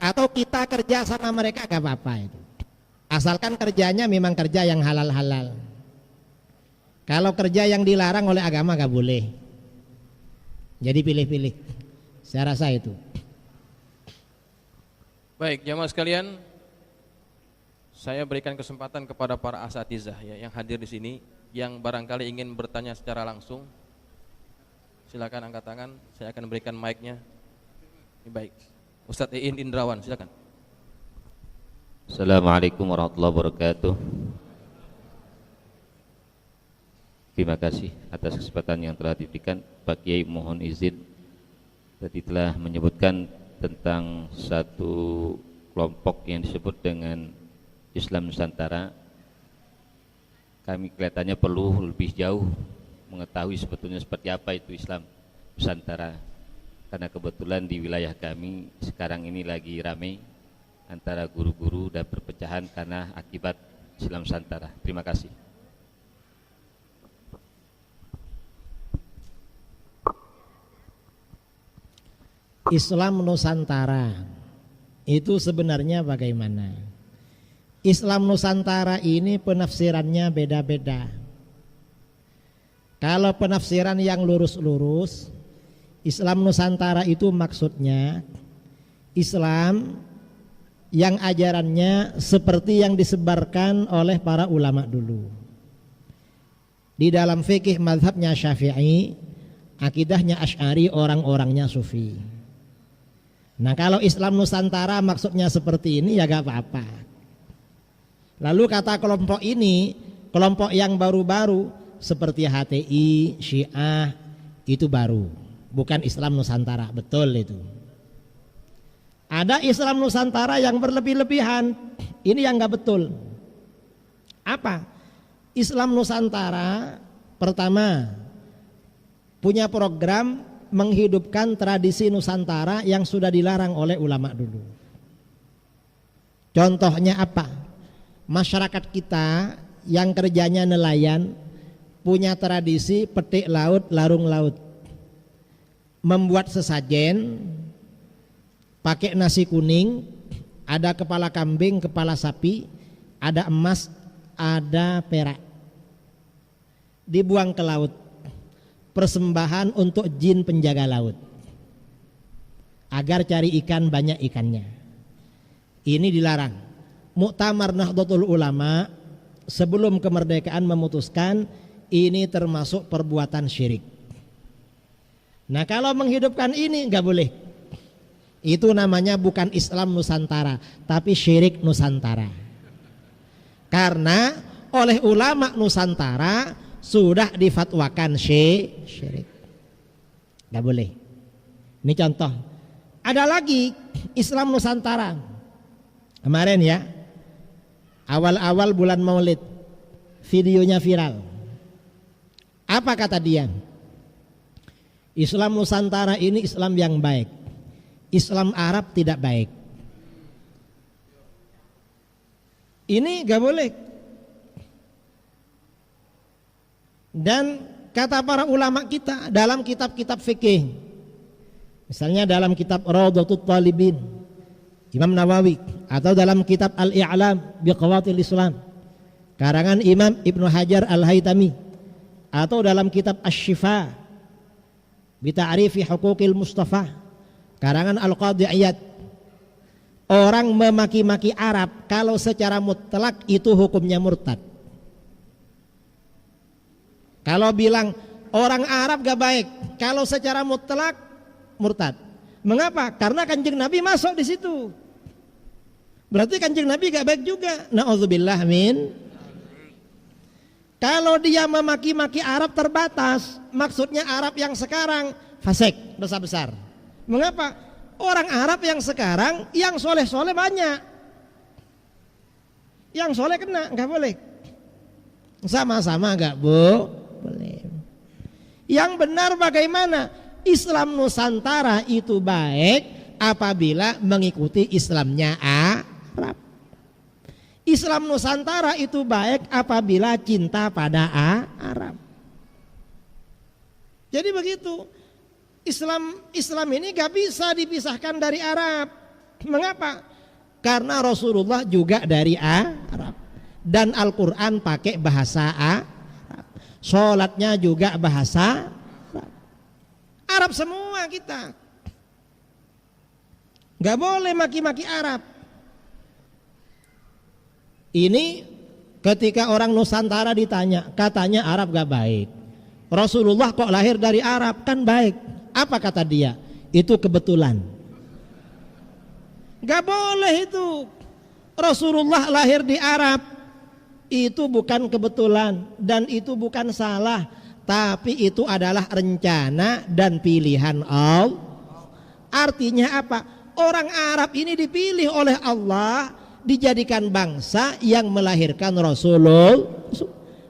Atau kita kerja sama mereka gak apa-apa itu. Asalkan kerjanya memang kerja yang halal-halal. Kalau kerja yang dilarang oleh agama gak boleh. Jadi pilih-pilih. Saya rasa itu. Baik, jamaah sekalian, saya berikan kesempatan kepada para asatizah ya, yang hadir di sini, yang barangkali ingin bertanya secara langsung. Silakan angkat tangan, saya akan berikan mic-nya. Baik, Ustadz Iin Indrawan, silakan. Assalamualaikum warahmatullahi wabarakatuh. Terima kasih atas kesempatan yang telah diberikan. Pak Kiai, mohon izin, tadi telah menyebutkan tentang satu kelompok yang disebut dengan Islam Nusantara. Kami kelihatannya perlu lebih jauh mengetahui sebetulnya seperti apa itu Islam Nusantara, karena kebetulan di wilayah kami sekarang ini lagi ramai antara guru-guru dan perpecahan karena akibat Islam Nusantara. Terima kasih. Islam Nusantara itu sebenarnya bagaimana? Islam Nusantara ini penafsirannya beda-beda. Kalau penafsiran yang lurus-lurus, Islam Nusantara itu maksudnya Islam yang ajarannya seperti yang disebarkan oleh para ulama dulu. Di dalam fikih mazhabnya Syafi'i, akidahnya Asy'ari, orang-orangnya Sufi. Nah, kalau Islam Nusantara maksudnya seperti ini ya gak apa-apa. Lalu kata kelompok ini, kelompok yang baru-baru seperti HTI, Syiah, itu baru, bukan Islam Nusantara. Betul itu. Ada Islam Nusantara yang berlebih-lebihan. Ini yang gak betul. Apa? Islam Nusantara pertama punya program menghidupkan tradisi Nusantara yang sudah dilarang oleh ulama dulu. Contohnya apa? Masyarakat kita yang kerjanya nelayan punya tradisi petik laut, larung laut. Membuat sesajen pakai nasi kuning, ada kepala kambing, kepala sapi, ada emas, ada perak. Dibuang ke laut. Persembahan untuk jin penjaga laut agar cari ikan banyak ikannya. Ini dilarang. Muktamar Nahdlatul Ulama sebelum kemerdekaan memutuskan ini termasuk perbuatan syirik. Nah, kalau menghidupkan ini nggak boleh. Itu namanya bukan Islam Nusantara, tapi syirik Nusantara. Karena oleh ulama Nusantara sudah difatwakan syirik. Gak boleh. Ini contoh. Ada lagi Islam Nusantara. Kemarin ya, awal-awal bulan Maulid, videonya viral. Apa kata dia? Islam Nusantara ini Islam yang baik. Islam Arab tidak baik. Ini gak boleh. Dan kata para ulama kita dalam kitab-kitab fikih, misalnya dalam kitab Rawdatul Talibin Imam Nawawi, atau dalam kitab Al-I'lam Biqawatil Islam karangan Imam Ibnu Hajar Al-Haytami, atau dalam kitab Asy-Syifa bi Ta'rifi Huquqil Mustafa karangan Al-Qadhi Iyad, orang memaki-maki Arab kalau secara mutlak itu hukumnya murtad. Kalau bilang orang Arab gak baik. Kalau secara mutlak murtad. Mengapa? Karena Kanjeng Nabi masuk di situ. Berarti Kanjeng Nabi gak baik juga. Na'udzubillah min. Kalau dia memaki-maki Arab terbatas, maksudnya Arab yang sekarang fasik, dosa besar. Mengapa? Orang Arab yang sekarang yang soleh-soleh banyak. Yang soleh kena, gak boleh. Sama-sama gak boleh. Yang benar bagaimana? Islam Nusantara itu baik apabila mengikuti Islamnya Arab. Islam Nusantara itu baik apabila cinta pada Arab. Jadi begitu. Islam ini gak bisa dipisahkan dari Arab. Mengapa? Karena Rasulullah juga dari Arab. Dan Al-Quran pakai bahasa Arab. Sholatnya juga bahasa Arab semua kita. Gak boleh maki-maki Arab. Ini ketika orang Nusantara ditanya, katanya Arab gak baik. Rasulullah kok lahir dari Arab, kan baik. Apa kata dia? Itu kebetulan. Gak boleh itu. Rasulullah lahir di Arab, itu bukan kebetulan dan itu bukan salah, tapi itu adalah rencana dan pilihan Allah. Artinya apa? Orang Arab ini dipilih oleh Allah, dijadikan bangsa yang melahirkan Rasulullah.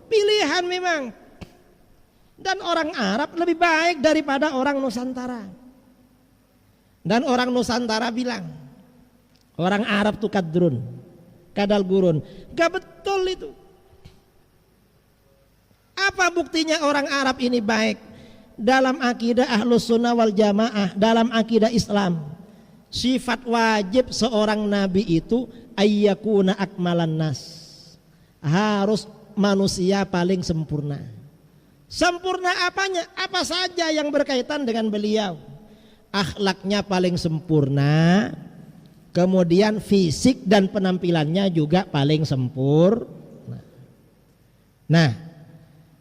Pilihan memang. Dan orang Arab lebih baik daripada orang Nusantara. Dan orang Nusantara bilang orang Arab itu kadal gurun. Gak betul itu. Apa buktinya orang Arab ini baik? Dalam akidah Ahlus Sunnah wal Jamaah, dalam akidah Islam, sifat wajib seorang nabi itu ayyakuna akmalan nas. Harus manusia paling sempurna. Sempurna apanya? Apa saja yang berkaitan dengan beliau. Akhlaknya paling sempurna. Kemudian fisik dan penampilannya juga paling sempurna. Nah,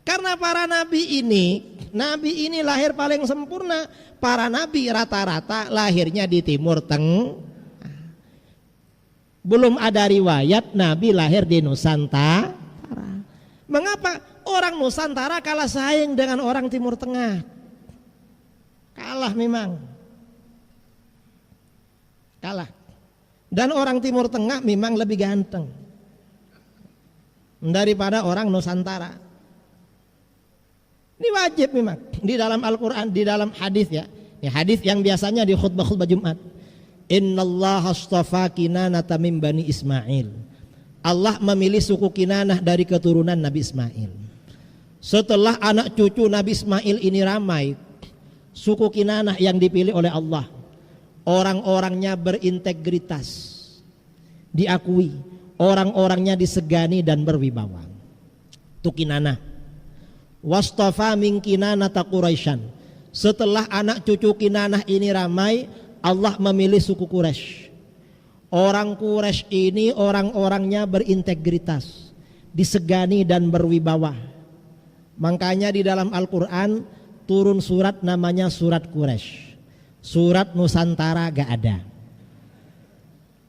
karena para nabi ini lahir paling sempurna. Para nabi rata-rata lahirnya di Timur Tengah. Belum ada riwayat nabi lahir di Nusantara. Mengapa? Orang Nusantara kalah saing dengan orang Timur Tengah. Kalah memang. Kalah. Dan orang Timur Tengah memang lebih ganteng daripada orang Nusantara. Ini wajib memang di dalam Al-Quran, di dalam hadis ya. Ini hadis yang biasanya di khutbah-khutbah Jumat. Innallaha astafa Kinanata min bani Ismail. Allah memilih suku Kinanah dari keturunan Nabi Ismail. Setelah anak cucu Nabi Ismail ini ramai, suku Kinanah yang dipilih oleh Allah, orang-orangnya berintegritas, diakui, orang-orangnya disegani dan berwibawa. Itu Kinanah. Wastafa min Kinanata Quraisyan. Setelah anak cucu Kinanah ini ramai, Allah memilih suku Quraisy. Orang Quraisy ini orang-orangnya berintegritas, disegani dan berwibawa. Makanya di dalam Al-Quran turun surat namanya surat Quraisy. Surat Nusantara gak ada.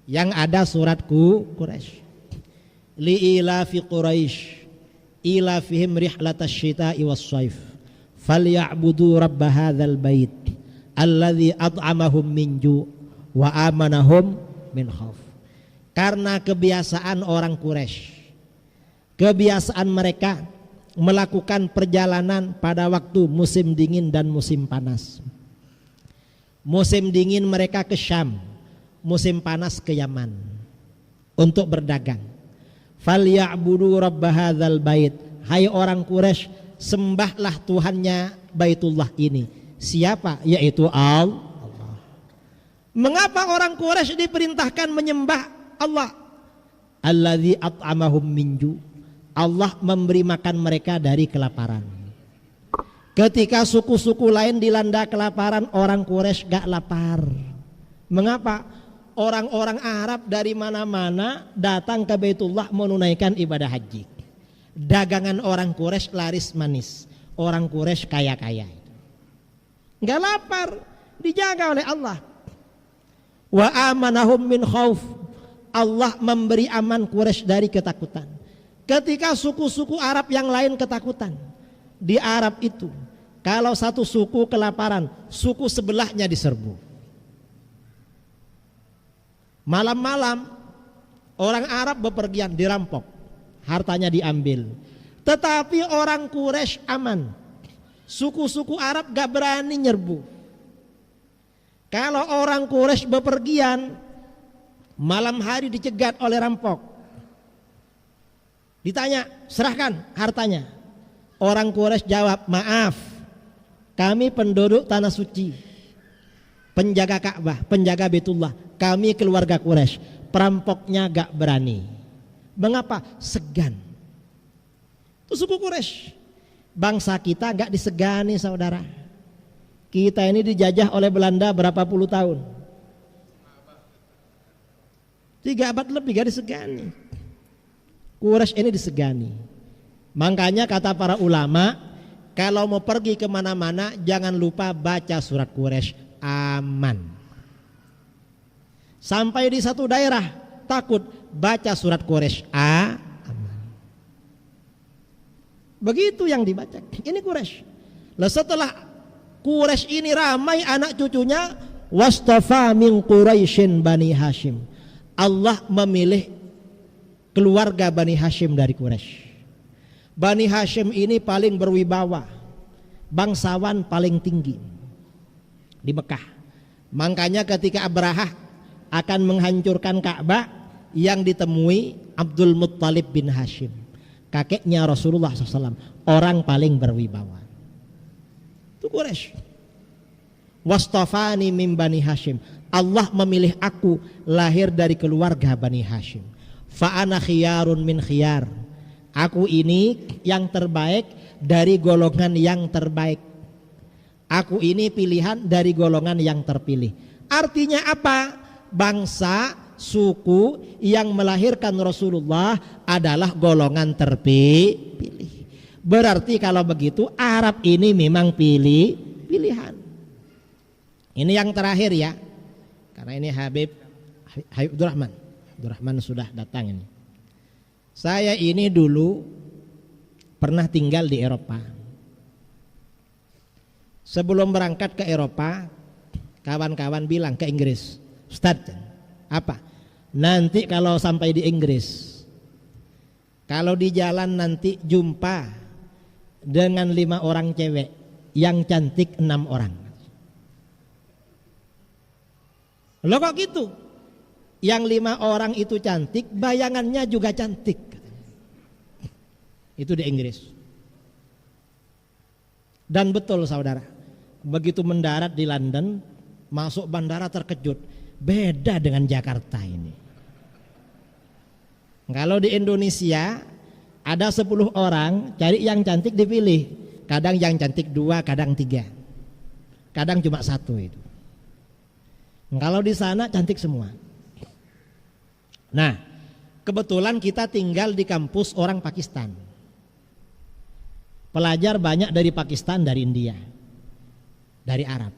Yang ada surat Quraisy. Li'ilafi Quraisy ilafihim rihlatash syita'i was-shaif falya'budu rabb hadzal bait alladzi at'amahum min ju' wa amanahum min khauf. Karena kebiasaan orang Quraisy, kebiasaan mereka melakukan perjalanan pada waktu musim dingin dan musim panas. Musim dingin mereka ke Syam, musim panas ke Yaman untuk berdagang. Falya'budu rabb hadzal bait. Hai orang Quraisy, sembahlah Tuhannya Baitullah ini. Siapa? Yaitu Allah. Mengapa orang Quraisy diperintahkan menyembah Allah? Alladzi at'amahum min ju'. Allah memberi makan mereka dari kelaparan. Ketika suku-suku lain dilanda kelaparan, orang Quraisy gak lapar. Mengapa? Orang-orang Arab dari mana-mana datang ke Baitullah menunaikan ibadah haji. Dagangan orang Quraisy laris manis. orang Quraisy kaya-kaya. Enggak lapar, dijaga oleh Allah. Wa amanahum min khauf. Allah memberi aman Quraisy dari ketakutan. Ketika suku-suku Arab yang lain ketakutan, di Arab itu kalau satu suku kelaparan, suku sebelahnya diserbu. Malam-malam orang Arab bepergian, dirampok, hartanya diambil. Tetapi orang Quraisy aman. Suku-suku Arab gak berani nyerbu. Kalau orang Quraisy bepergian, malam hari dicegat oleh rampok. Ditanya, serahkan hartanya. Orang Quraisy jawab, maaf, kami penduduk tanah suci, penjaga Ka'bah, penjaga Baitullah, kami keluarga Quraisy, perampoknya gak berani. Mengapa? Segan. Itu suku Quraisy. Bangsa kita gak disegani, saudara. Kita ini dijajah oleh Belanda berapa puluh tahun? 3 abad lebih gak disegani. Quraisy ini disegani. Makanya kata para ulama, kalau mau pergi kemana-mana jangan lupa baca surat Quraisy, aman. Sampai di satu daerah takut, baca surat Quraisy, aman. Begitu yang dibaca. Ini Quraisy. Lah setelah Quraisy ini ramai anak cucunya, wastafa min Quraisyin Bani Hashim. Allah memilih keluarga Bani Hashim dari Quraisy. Bani Hashim ini paling berwibawa, bangsawan paling tinggi di Mekah. Makanya ketika Abrahah akan menghancurkan Ka'bah, yang ditemui Abdul Muttalib bin Hashim, kakeknya Rasulullah SAW, orang paling berwibawa. Itu Quraisy. Wastafani min Bani Hashim. Allah memilih aku lahir dari keluarga Bani Hashim. Fa ana khiyarun min khiyar. Aku ini yang terbaik dari golongan yang terbaik. Aku ini pilihan dari golongan yang terpilih. Artinya apa? Bangsa, suku yang melahirkan Rasulullah adalah golongan terpilih. Berarti kalau begitu Arab ini memang pilihan. Ini yang terakhir ya. Karena ini Habib Abdurrahman sudah datang ini. Saya ini dulu pernah tinggal di Eropa. Sebelum berangkat ke Eropa, kawan-kawan bilang ke Inggris, Ustadz, apa? Nanti kalau sampai di Inggris, kalau di jalan nanti jumpa dengan 5 orang cewek, yang cantik 6 orang. Loh kok gitu? Yang 5 orang itu cantik, bayangannya juga cantik. Itu di Inggris. Dan betul saudara, begitu mendarat di London, masuk bandara terkejut, beda dengan Jakarta ini. Kalau di Indonesia ada 10 orang, cari yang cantik dipilih. Kadang yang cantik 2, kadang 3, kadang cuma 1 itu. Kalau di sana cantik semua. Nah, kebetulan kita tinggal di kampus orang Pakistan. Pelajar banyak dari Pakistan, dari India, dari Arab.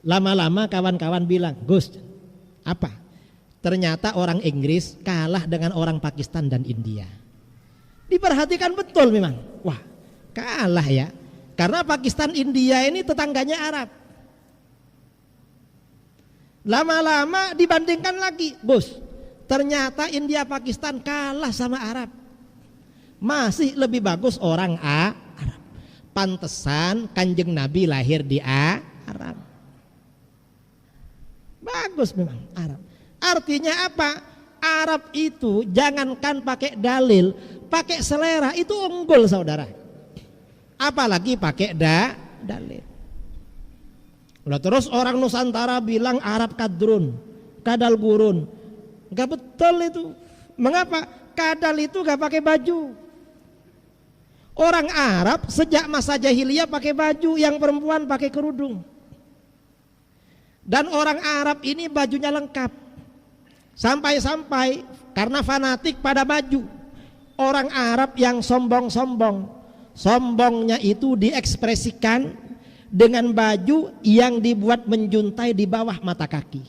Lama-lama kawan-kawan bilang, Gus, apa? Ternyata orang Inggris kalah dengan orang Pakistan dan India. Diperhatikan betul memang. Wah, kalah ya. Karena Pakistan, India ini tetangganya Arab. Lama-lama dibandingkan lagi, Bos, ternyata India Pakistan kalah sama Arab. Masih lebih bagus orang Arab. Pantesan Kanjeng Nabi lahir di Arab. Bagus memang Arab. Artinya apa? Arab itu jangankan pakai dalil, pakai selera itu unggul saudara. Apalagi pakai dalil. Lah terus orang Nusantara bilang Arab kadrun, kadal gurun. Enggak betul itu. Mengapa? Kadal itu enggak pakai baju. Orang Arab sejak masa jahiliyah pakai baju, yang perempuan pakai kerudung. Dan orang Arab ini bajunya lengkap. Sampai-sampai karena fanatik pada baju, orang Arab yang sombong-sombong, Sombongnya itu diekspresikan dengan baju yang dibuat menjuntai di bawah mata kaki.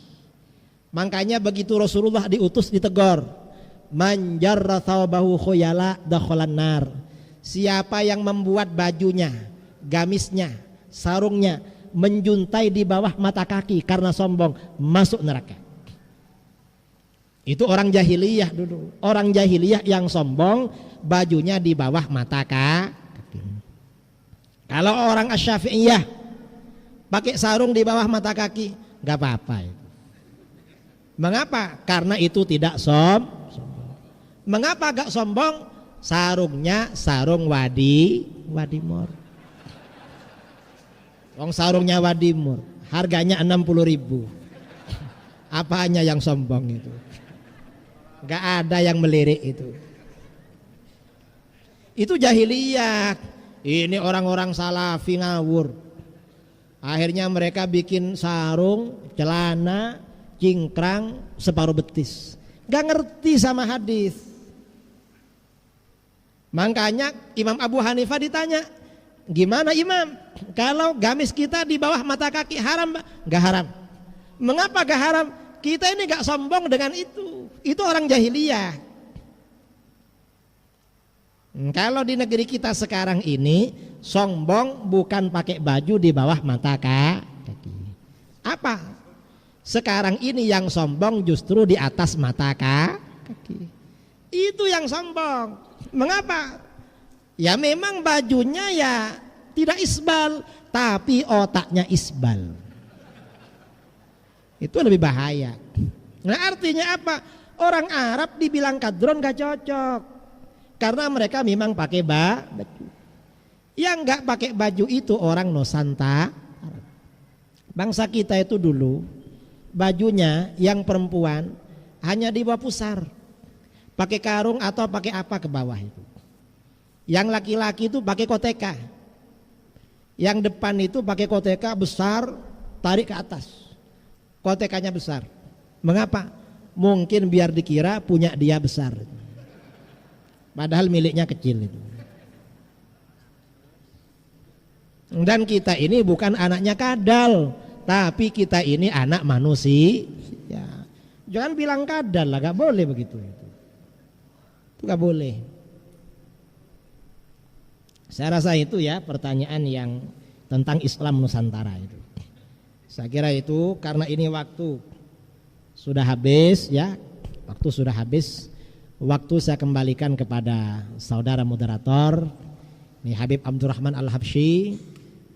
Makanya begitu Rasulullah diutus ditegur, man jarra thawbahu khuyala dakhalan nar. Siapa yang membuat bajunya, gamisnya, sarungnya menjuntai di bawah mata kaki karena sombong, masuk neraka. Itu orang jahiliyah dulu. Orang jahiliyah yang sombong, bajunya di bawah mata kaki. Kalau orang Asy-Syafi'iyah pakai sarung di bawah mata kaki, nggak apa-apa. Mengapa? Karena itu tidak sombong. Mengapa gak sombong? Sarungnya sarung wadimor. Wong sarungnya wadimor, harganya 60.000. Apanya yang sombong itu? Gak ada yang melirik itu. Itu jahiliyah. Ini orang-orang salafi ngawur. Akhirnya mereka bikin sarung, celana, cingkrang, separuh betis. Gak ngerti sama hadis. Makanya Imam Abu Hanifah ditanya, gimana Imam? Kalau gamis kita di bawah mata kaki haram? Gak haram. Mengapa gak haram? Kita ini gak sombong dengan itu. Itu orang jahiliyah. Kalau di negeri kita sekarang ini, sombong bukan pakai baju di bawah mata kaki. Apa? Sekarang ini yang sombong justru di atas mata kaki. Itu yang sombong. Mengapa? Ya memang bajunya ya tidak isbal, tapi otaknya isbal. Itu lebih bahaya. Nah artinya apa? Orang Arab dibilang kadron gak cocok. Karena mereka memang pakai baju. Yang gak pakai baju itu orang Nusantara. Bangsa kita itu dulu bajunya yang perempuan hanya di bawah pusar, pakai karung atau pakai apa ke bawah itu. Yang laki-laki itu pakai koteka. Yang depan itu pakai koteka besar, tarik ke atas. Kotekanya besar. Mengapa? Mungkin biar dikira punya dia besar. Padahal miliknya kecil itu. Dan kita ini bukan anaknya kadal, tapi kita ini anak manusia. Jangan bilang kadal lah, gak boleh begitu. Itu gak boleh. Saya rasa itu ya pertanyaan yang tentang Islam Nusantara itu. Saya kira itu karena ini waktu sudah habis ya, waktu sudah habis. Waktu saya kembalikan kepada saudara moderator, nih Habib Abdurrahman Al-Habsyi,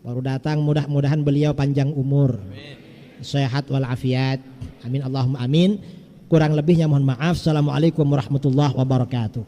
baru datang, mudah-mudahan beliau panjang umur, sehat walafiat, amin Allahumma amin. Kurang lebihnya mohon maaf. Assalamualaikum warahmatullahi wabarakatuh.